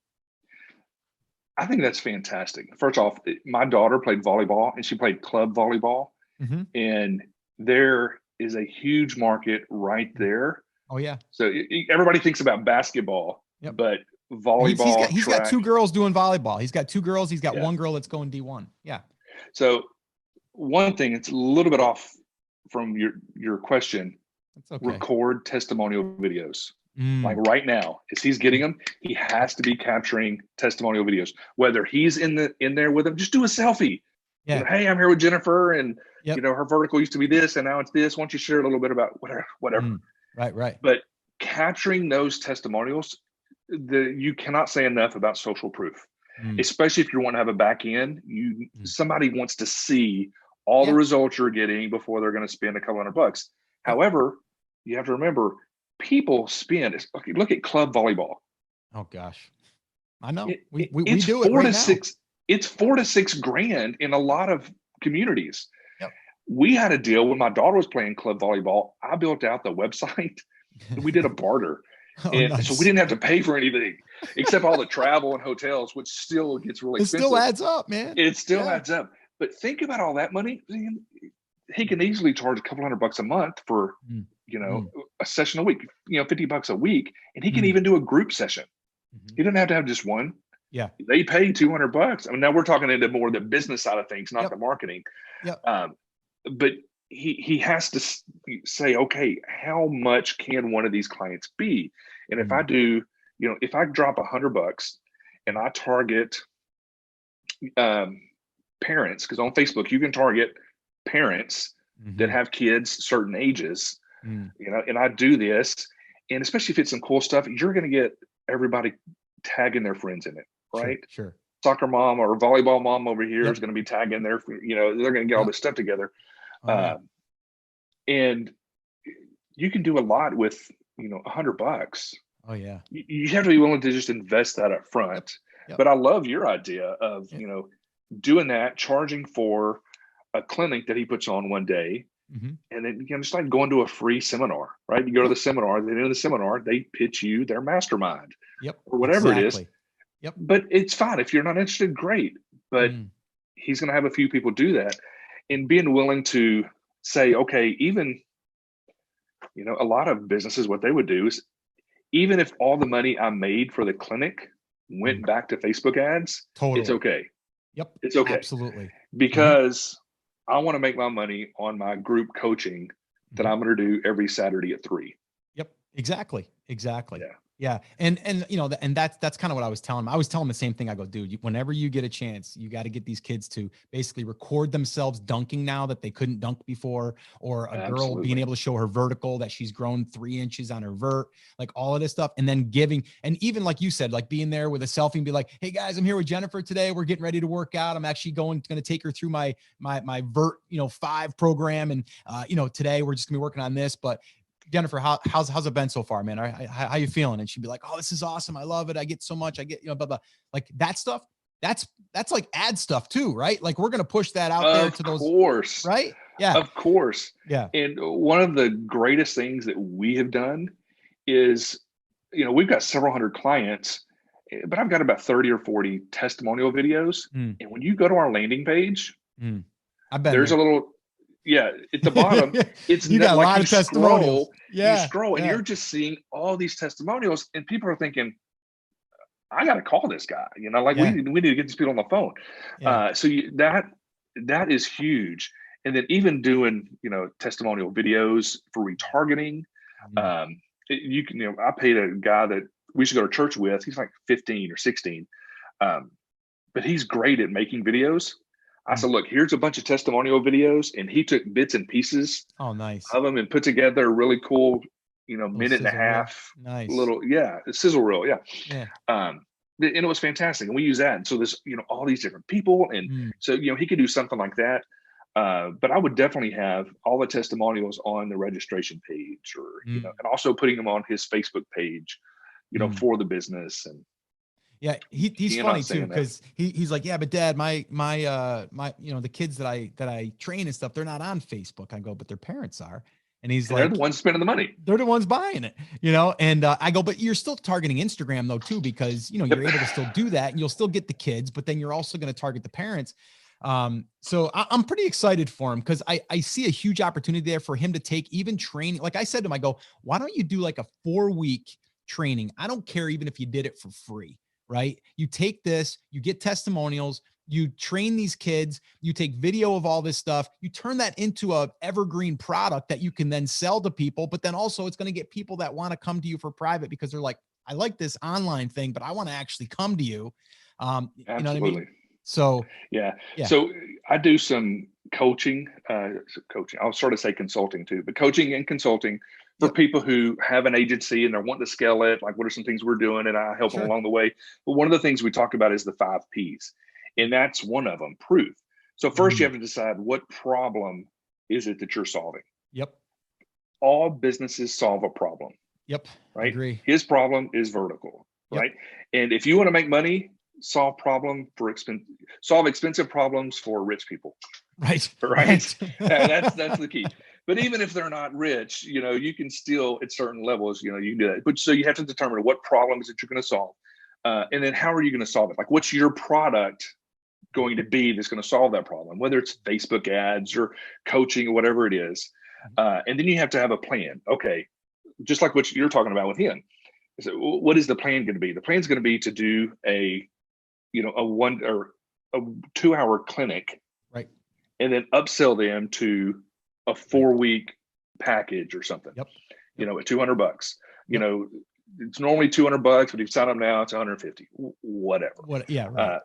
I think that's fantastic. First off, my daughter played volleyball and she played club volleyball. And there is a huge market right there. Oh yeah. So everybody thinks about basketball, but volleyball. He's got 2 girls doing volleyball. He's got 2 girls. He's got 1 girl that's going D1. Yeah. So one thing, it's a little bit off from your question. That's okay. Record testimonial videos. Like right now, as he's getting them, he has to be capturing testimonial videos. Whether he's in there with them, just do a selfie. You know, hey, I'm here with Jennifer, and Yep. her vertical used to be this, and now it's this. Why don't you share a little bit about whatever. Right. But capturing those testimonials, you cannot say enough about social proof, Mm. especially if you want to have a back end. Somebody wants to see all the Yeah. results you're getting before they're going to spend a couple $100. Yep. However, you have to remember, people spend. Okay, look at club volleyball. Oh gosh, I know. We It's do it four right to now. six. It's $4,000 to $6,000 in a lot of communities. Yep. We had a deal when my daughter was playing club volleyball. I built out the website. We did a barter. Oh, And so we nice. didn't have to pay for anything except all the travel and hotels, which still gets really It expensive. still adds up, man. It still adds up. But think about all that money. He can easily charge a couple $100 a month for, a session a week, $50 a week. And he can even do a group session. He doesn't have to have just one. Yeah. They pay $200. I mean, now we're talking into more the business side of things, not the marketing. Yep. But he has to say, okay, how much can one of these clients be? And if I do, if I drop $100 and I target parents, because on Facebook you can target parents that have kids certain ages, and I do this, and especially if it's some cool stuff, you're going to get everybody tagging their friends in it, right? Sure. Soccer mom or volleyball mom over here is going to be tagging their, they're going to get all this stuff together. And you can do a lot with, $100. Oh yeah. You have to be willing to just invest that up front. Yep. But I love your idea of, doing that, charging for a clinic that he puts on one day. And then, just like going to a free seminar, right? You go to the seminar, at the end of the seminar, they pitch you their mastermind or whatever it is. Yep. But it's fine. If you're not interested, great. But he's going to have a few people do that, and being willing to say, okay, even, a lot of businesses, what they would do is, even if all the money I made for the clinic went back to Facebook ads, it's okay. Yep. It's okay. Absolutely. Because I want to make my money on my group coaching that I'm going to do every Saturday at 3. Yep. Exactly. Yeah. Yeah. And that's kind of what I was telling him. I was telling him the same thing. I go, dude, whenever you get a chance, you got to get these kids to basically record themselves dunking now that they couldn't dunk before, or a girl being able to show her vertical that she's grown 3 inches on her vert, like all of this stuff. And then giving, and even like you said, like being there with a selfie and be like, hey guys, I'm here with Jennifer today. We're getting ready to work out. I'm actually going to take her through my vert, 5 program. And, today we're just gonna be working on this, but Jennifer, how's it been so far, man? How you feeling? And she'd be like, oh, this is awesome. I love it. I get so much. I get, blah, blah. Like that stuff. That's like ad stuff too, right? Like we're going to push that out there to those. Of course. Right? Yeah. Of course. Yeah. And one of the greatest things that we have done is, we've got several hundred clients, but I've got about 30 or 40 testimonial videos. And when you go to our landing page, there's a little, at the bottom, it's you got a lot of testimonials. You scroll and you're just seeing all these testimonials, and people are thinking, I got to call this guy, we need to get these people on the phone. So that is huge. And then even doing, testimonial videos for retargeting. You can, I paid a guy that we should go to church with. He's like 15 or 16. But he's great at making videos. I said, look, here's a bunch of testimonial videos, and he took bits and pieces of them and put together a really cool, minute and a half, little, sizzle reel. And it was fantastic. And we use that. And so there's, all these different people. And so, he could do something like that. But I would definitely have all the testimonials on the registration page, or, and also putting them on his Facebook page, for the business. And yeah, he's funny too, because he's like, yeah, but Dad, my the kids that I train and stuff, they're not on Facebook. I go, but their parents are. And he's like, they're the ones spending the money. They're the ones buying it, and I go, but you're still targeting Instagram though, too, because, you're able to still do that and you'll still get the kids, but then you're also going to target the parents. So I'm pretty excited for him, because I see a huge opportunity there for him to take even training. Like I said to him, I go, why don't you do like a 4-week training? I don't care even if you did it for free, right? You take this, you get testimonials, you train these kids, you take video of all this stuff, you turn that into a evergreen product that you can then sell to people. But then also it's going to get people that want to come to you for private, because they're like, I like this online thing, but I want to actually come to you. You know what I mean? So Yeah. yeah, So I do some coaching. I'll sort of say consulting too, but coaching and consulting for yep, people who have an agency and they're wanting to scale it. Like, what are some things we're doing? And I help them sure. along the way. But one of the things we talk about is the 5 Ps, and that's one of them, proof. So first you Mm, have to decide, what problem is it that you're solving? yep, All businesses solve a problem, yep. right? Agree. His problem is vertical, Yep. right? And if you want to make money, solve expensive problems for rich people, Right. right? Right. That's the key. But even if they're not rich, you can still, at certain levels, you can do that. But so you have to determine what problem is it you're going to solve, and then how are you going to solve it? Like, what's your product going to be that's going to solve that problem? Whether it's Facebook ads or coaching or whatever it is, and then you have to have a plan. Okay, just like what you're talking about with him. So what is the plan going to be? The plan is going to be to do a 2 hour clinic, Right. and then upsell them to a Right. 4 week package or something, Yep. Yep. at $200. You Yep. know, it's normally $200, but if you sign up now, it's 150, whatever. What? Yeah. Right. Uh,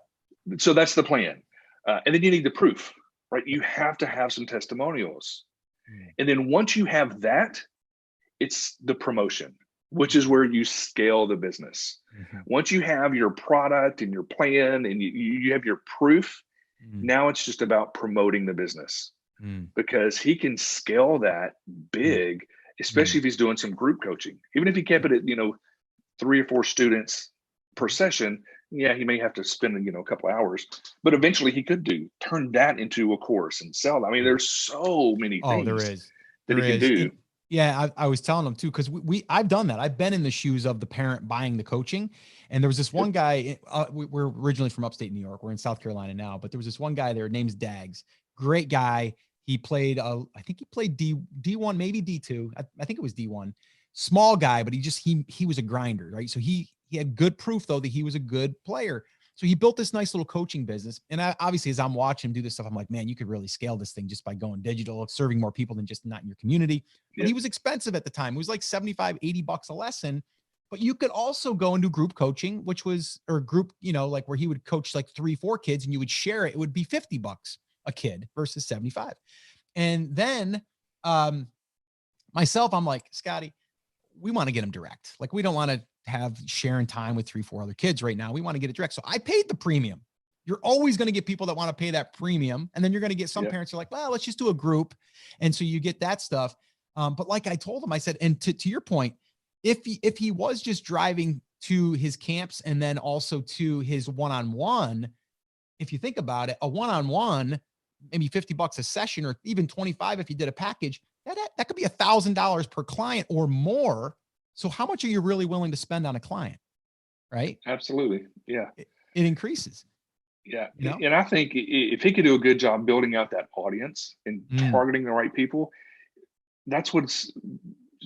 so that's the plan. And then you need the proof, right? You have to have some testimonials. Mm, And then once you have that, it's the promotion, which is where you scale the business. mhm, Once you have your product and your plan and you have your proof, mm, now it's just about promoting the business, mm, because he can scale that mm, big, especially mm. if he's doing some group coaching. Even if he kept Yep. it at, 3 or 4 students per Mhm. session, yeah, he may have to spend, a couple of hours, but eventually he could turn that into a course and sell. I mean, Yeah. there's so many Oh, there things is. that There he can is. do. And yeah, I was telling them too, because I've done that. I've been in the shoes of the parent buying the coaching. And there was this Yep. one guy, we're originally from upstate New York. We're in South Carolina now, but there was this one guy there, name's Dags. Great guy. He played, I think he played D1, maybe D2. I think it was D1. Small guy, but he was a grinder, right? So he had good proof though that he was a good player. So he built this nice little coaching business. And obviously, as I'm watching him do this stuff, I'm like, man, you could really scale this thing just by going digital, serving more people than just not in your community. But he Yep. was expensive at the time. It was like 75, $80 a lesson. But you could also go and do group coaching, or group, like where he would coach like 3, 4 kids and you would share it. It would be $50 a kid versus 75. And then myself, I'm like, Scotty, we want to get them direct. Like, we don't want to have sharing time with 3, 4 other kids right now. We want to get it direct. So I paid the premium. You're always going to get people that want to pay that premium. And then you're going to get some Yep. parents who are like, well, let's just do a group. And so you get that stuff. But like I told him, I said, and to your point, if he was just driving to his camps and then also to his one-on-one, if you think about it, a one-on-one, maybe $50 a session, or even 25 if you did a package, that could be $1,000 per client or more. So how much are you really willing to spend on a client? Right? Absolutely. Yeah. It increases, Yeah. you know? And I think if he could do a good job building out that audience and Mm, targeting the right people, that's what's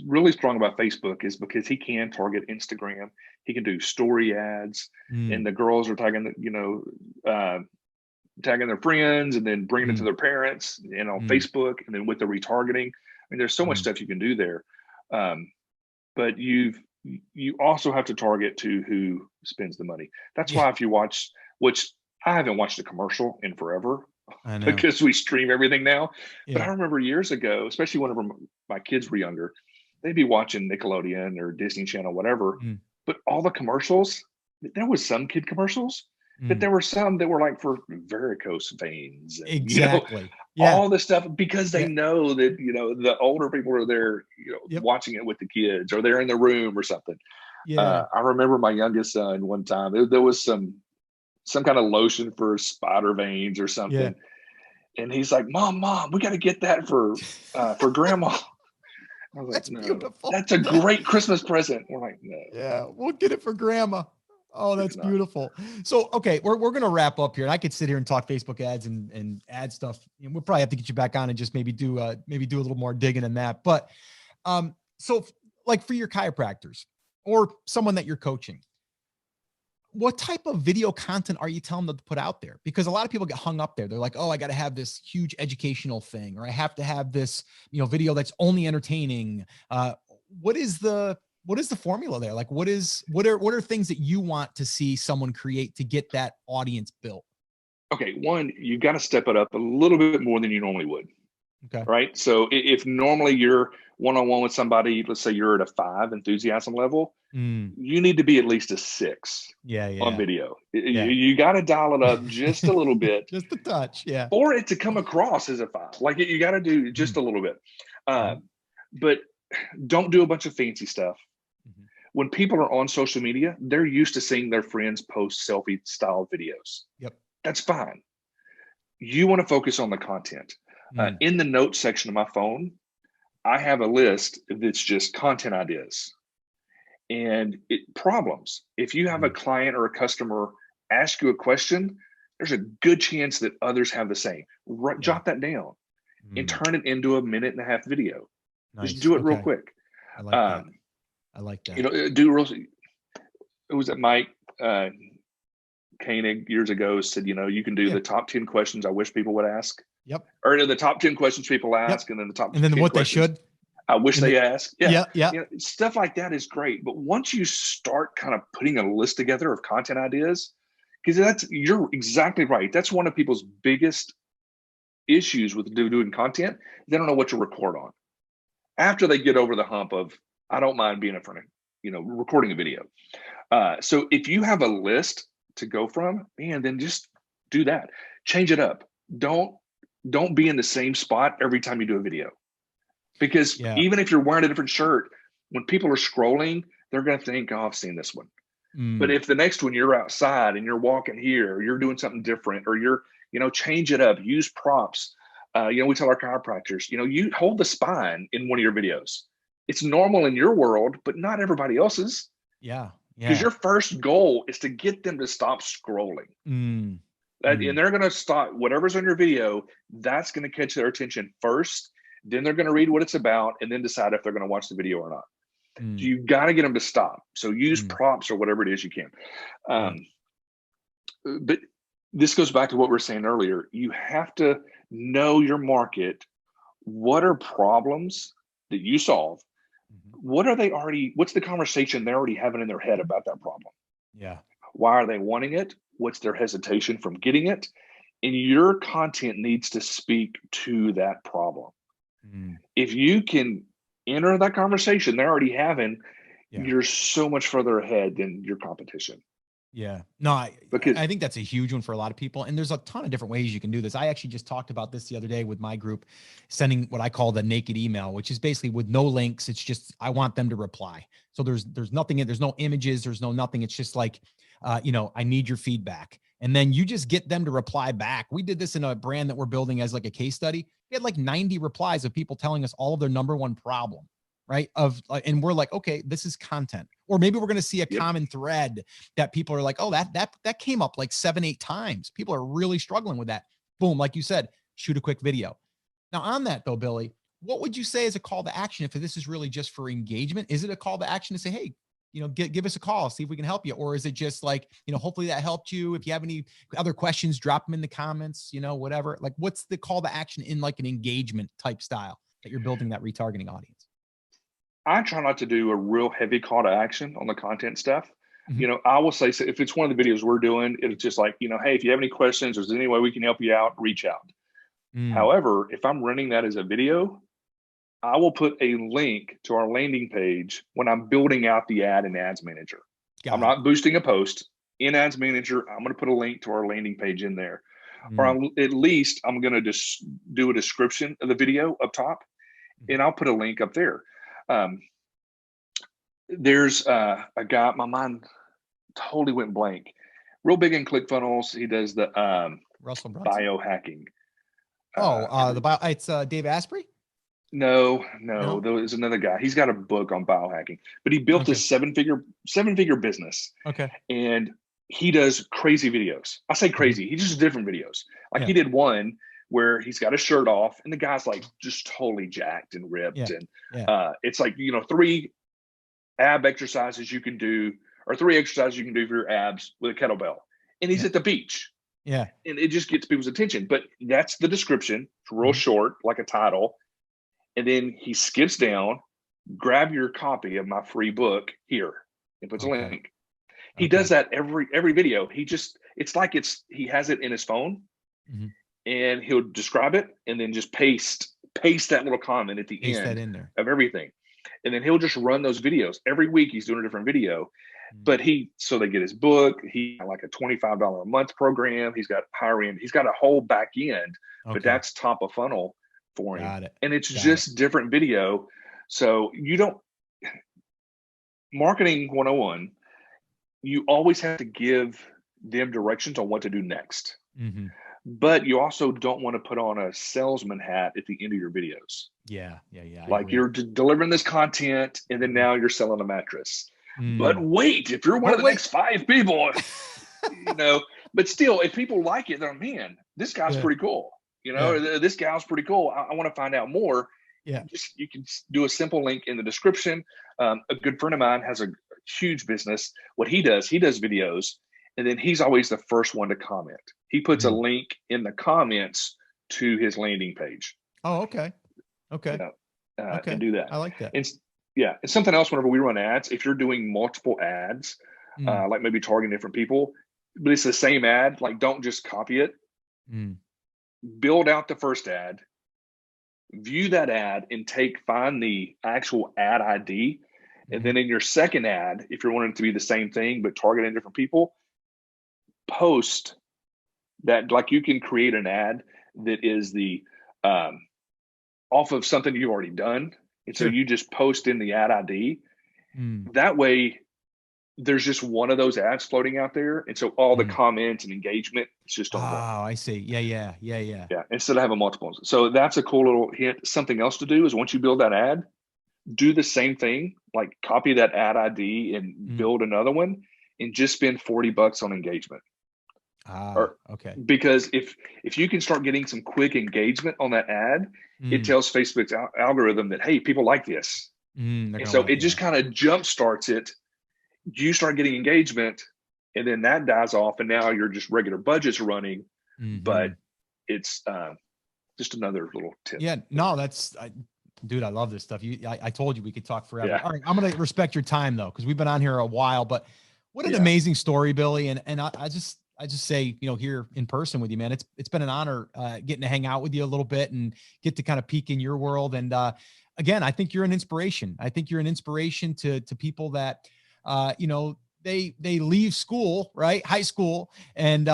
really strong about Facebook, is because he can target Instagram. He can do story ads, mm, and the girls are tagging their friends and then bringing it to mm, their parents and on mm, Facebook, and then with the retargeting. I mean, there's so much mm. stuff you can do there. But you also have to target to who spends the money. That's Yeah, why if you watch, which I haven't watched a commercial in forever I know. because we stream everything now. But I Yeah. remember years ago, especially whenever my kids were younger, they'd be watching Nickelodeon or Disney Channel, whatever. Mm, But all the commercials, there was some kid commercials, but mm. there were some that were like for varicose veins and Exactly. Yeah. all this stuff, because they Yeah. know that the older people are there, Yep. watching it with the kids, or they're in the room or something. Yeah. I remember my youngest son one time. There was some kind of lotion for spider veins or Yeah. something, and he's like, "Mom, we got to get that for Grandma." I was like, That's "No, beautiful. that's a great Christmas present." We're like, "No, Yeah, we'll get it for grandma. Oh, it's that's not." beautiful. So, okay, we're gonna wrap up here, and I could sit here and talk Facebook ads and ad stuff. And we'll probably have to get you back on and just maybe do a little more digging in that. But so like for your chiropractors or someone that you're coaching, what type of video content are you telling them to put out there? Because a lot of people get hung up there. They're like, oh, I got to have this huge educational thing, or I have to have this, video that's only entertaining. What is the formula there? Like, what are things that you want to see someone create to get that audience built? Okay, one, you got to step it up a little bit more than you normally would. Okay. Right. So if normally you're one-on-one with somebody, let's say you're at a 5 enthusiasm level, Mm. you need to be at least a 6 Yeah. on Yeah. video. Yeah. You got to dial it up just a little bit Just a touch. Yeah. for it to come across as a 5. Like you got to do just Mm. a little bit. Mhm. But don't do a bunch of fancy stuff. Mhm. When people are on social media, they're used to seeing their friends post selfie style videos. Yep. That's fine. You want to focus on the content. Mm. In the notes section of my phone, I have a list that's just content ideas and problems. If you have a Mhm. client or a customer ask you a question, there's a good chance that others have the same. Yeah. Jot that down and Mm. turn it into a 1.5-minute video. Just Nice. do it real Okay. quick. I like that. Um, I like that. do real. It was at Mike Koenig years ago said, you can do Yeah. the top 10 questions I wish people would ask, Yep. or the top 10 questions people Yep. ask, and then the top And then 10 what they questions should. I wish And they the, ask. Yeah. yeah. Yeah. Stuff like that is great. But once you start kind of putting a list together of content ideas, because you're exactly right. That's one of people's biggest issues with doing content. They don't know what to record on. After they get over the hump of, I don't mind being in front of, recording a video. So if you have a list to go from, man, then just do that. Change it up. Don't be in the same spot every time you do a video. Because Yeah. even if you're wearing a different shirt, when people are scrolling, they're going to think, oh, I've seen this one. But Mm. if the next one you're outside and you're walking here, or you're doing something different, or you're, change it up, use props. We tell our chiropractors, you hold the spine in one of your videos. It's normal in your world, but not everybody else's. Yeah. Because Yeah. your first goal is to get them to stop scrolling. Mm. And Mm. they're going to stop whatever's on your video. That's going to catch their attention first. Then they're going to read what it's about and then decide if they're going to watch the video or not. So Mm. you got to get them to stop. So use Mm. props or whatever it is you can. Yeah. But this goes back to what we were saying earlier. You have to know your market. What are problems that you solve? Mhm. What's the conversation they're already having in their head about that problem? Yeah. Why are they wanting it? What's their hesitation from getting it? And your content needs to speak to that problem. Mm. If you can enter that conversation they're already having, Yeah. you're so much further ahead than your competition. Yeah. No, Because I think that's a huge one for a lot of people. And there's a ton of different ways you can do this. I actually just talked about this the other day with my group, sending what I call the naked email, which is basically with no links. It's just, I want them to reply. So there's nothing in, there's no images, there's no nothing. It's just like, I need your feedback. And then you just get them to reply back. We did this in a brand that we're building as like a case study. We had like 90 replies of people telling us all of their number one problem. Right. And we're like, okay, this is content. Or maybe we're going to see a yep, common thread that people are like, oh, that came up like 7-8 times. People are really struggling with that. Boom. Like you said, shoot a quick video. Now on that though, Billy, what would you say is a call to action if this is really just for engagement? Is it a call to action to say, hey, give us a call, see if we can help you? Or is it just like, hopefully that helped you. If you have any other questions, drop them in the comments, whatever. Like what's the call to action in like an engagement type style that you're building that retargeting audience? I try not to do a real heavy call to action on the content stuff. Mhm. I will say, so if it's one of the videos we're doing, it's just like, hey, if you have any questions, or is there any way we can help you out, reach out. Mm. However, if I'm running that as a video, I will put a link to our landing page when I'm building out the ad in Ads Manager. I'm Got it. not boosting a post in Ads Manager. I'm going to put a link to our landing page in there, or Mm. at least I'm going to just do a description of the video up top, Mhm. and I'll put a link up there. There's a guy, my mind totally went blank. Real big in ClickFunnels. He does the Russell Brunson. biohacking. It's Dave Asprey. No, No. there was another guy. He's got a book on biohacking, but he built a Okay. seven-figure business, Okay. and he does crazy videos. I say crazy. He just different videos. Like Yeah. he did one where he's got his shirt off, and the guy's like just totally jacked and ripped, Yeah. and Yeah. it's like 3 ab exercises you can do, or 3 exercises you can do for your abs with a kettlebell, and he's Yeah. at the beach, Yeah. and it just gets people's attention. But that's the description. It's real Mhm. short, like a title. And then he skips down, grab your copy of my free book here, and puts a Okay. link. He Okay. does that every video. it's like he has it in his phone, Mm-hmm. and he'll describe it and then just paste that little comment at the Paste that end in there. of everything. And then he'll just run those videos every week. He's doing a different video, but so they get his book. He got like a $25 a month program. He's got he's got a whole back end, but that's top of funnel for him. Got it. And it's just different video. So marketing 101, you always have to give them directions on what to do next. Mm-hmm. But you also don't want to put on a salesman hat at the end of your videos. Yeah. Like you're delivering this content and then now you're selling a mattress. But wait, if you're one of the next 5 people, but still, if people like it, they're, man, this guy's pretty cool. This gal's pretty cool. I want to find out more. Yeah. You can do a simple link in the description. A good friend of mine has a huge business. What he does videos, and then he's always the first one to comment. He puts a link in the comments to his landing page. Oh, okay. And do that. I like that. And something else, whenever we run ads, if you're doing multiple ads, like maybe targeting different people, but it's the same ad, like don't just copy it. Build out the first ad, view that ad, and find the actual ad ID. And then in your second ad, if you're wanting it to be the same thing but targeting different people, post that. Like you can create an ad that is the off of something you've already done. And so you just post in the ad ID. That way there's just one of those ads floating out there. And so all the comments and engagement, it's just on one. Oh, I see. Yeah. Instead of having multiples. So that's a cool little hint. Something else to do is once you build that ad, do the same thing, like copy that ad ID and build another one and just spend $40 on engagement. Okay. Because if you can start getting some quick engagement on that ad, it tells Facebook's algorithm that, hey, people like this. And so it just kind of jump starts it. You start getting engagement and then that dies off. And now you're just regular budgets running, but it's just another little tip. Yeah, no, dude, I love this stuff. I told you we could talk forever. Yeah. All right, I'm going to respect your time though, because we've been on here a while, but what an amazing story, Billy. And I just say, here in person with you, man, it's been an honor getting to hang out with you a little bit and get to kind of peek in your world. And again, I think you're an inspiration. I think you're an inspiration to people that, they leave school, right? High school and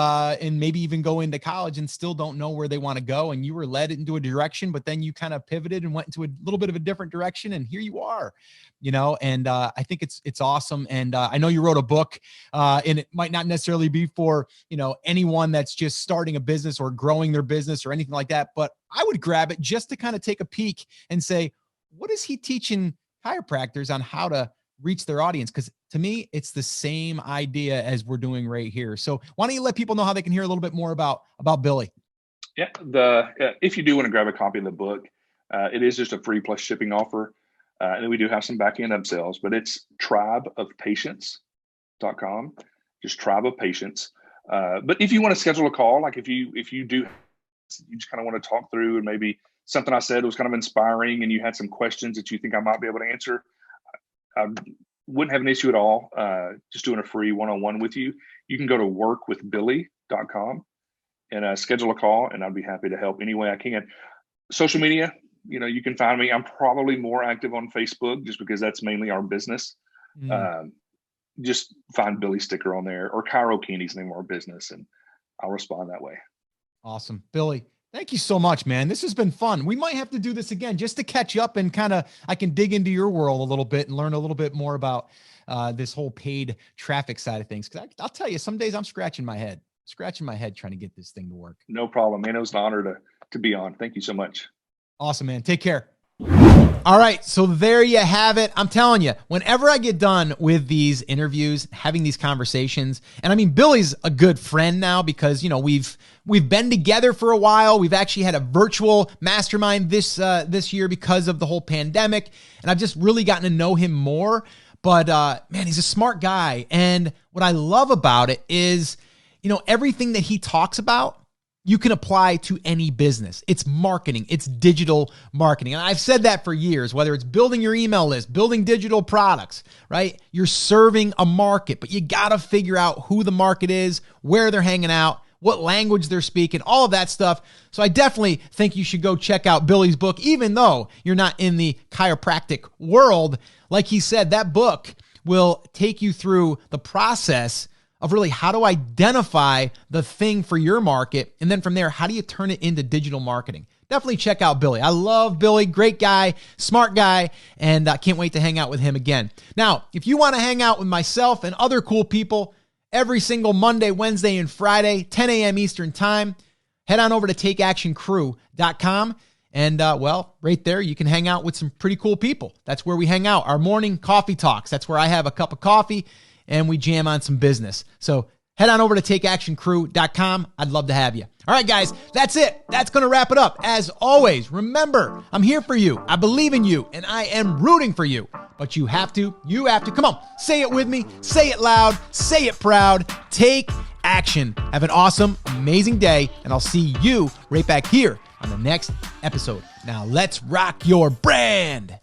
maybe even go into college and still don't know where they want to go. And you were led into a direction, but then you kind of pivoted and went into a little bit of a different direction. And here you are, and I think it's awesome. And I know you wrote a book and it might not necessarily be for, anyone that's just starting a business or growing their business or anything like that. But I would grab it just to kind of take a peek and say, what is he teaching chiropractors on how to reach their audience? Because to me, it's the same idea as we're doing right here. So why don't you let people know how they can hear a little bit more about Billy? Yeah. If you do want to grab a copy of the book, it is just a free plus shipping offer. And then we do have some back end upsells, but it's tribeofpatience.com, just Tribe of Patience. But if you want to schedule a call, like if you just kind of want to talk through and maybe something I said was kind of inspiring and you had some questions that you think I might be able to answer, I wouldn't have an issue at all just doing a free one-on-one with you. You can go to workwithbilly.com and schedule a call, and I'd be happy to help any way I can. Social media, you can find me. I'm probably more active on Facebook just because that's mainly our business. Just find Billy Sticker on there, or Chiro Candy's the name of our business, and I'll respond that way. Awesome. Billy, thank you so much, man. This has been fun. We might have to do this again just to catch up and I can dig into your world a little bit and learn a little bit more about this whole paid traffic side of things. Cause I'll tell you, some days I'm scratching my head trying to get this thing to work. No problem, man. It was an honor to be on. Thank you so much. Awesome, man. Take care. All right. So there you have it. I'm telling you, whenever I get done with these interviews, having these conversations, and I mean, Billy's a good friend now because, we've been together for a while. We've actually had a virtual mastermind this year because of the whole pandemic. And I've just really gotten to know him more, but, man, he's a smart guy. And what I love about it is, everything that he talks about, you can apply to any business. It's marketing. It's digital marketing. And I've said that for years, whether it's building your email list, building digital products, right? You're serving a market, but you got to figure out who the market is, where they're hanging out, what language they're speaking, all of that stuff. So I definitely think you should go check out Billy's book, even though you're not in the chiropractic world. Like he said, that book will take you through the process of really how to identify the thing for your market. And then from there, how do you turn it into digital marketing? Definitely check out Billy. I love Billy. Great guy, smart guy, and I can't wait to hang out with him again. Now, if you want to hang out with myself and other cool people every single Monday, Wednesday, and Friday, 10 a.m. Eastern time, head on over to takeactioncrew.com. And right there, you can hang out with some pretty cool people. That's where we hang out. Our morning coffee talks. That's where I have a cup of coffee and we jam on some business. So head on over to takeactioncrew.com. I'd love to have you. All right, guys, that's it. That's going to wrap it up. As always, remember, I'm here for you. I believe in you, and I am rooting for you. But you have to, come on, say it with me, say it loud, say it proud, take action. Have an awesome, amazing day, and I'll see you right back here on the next episode. Now let's rock your brand.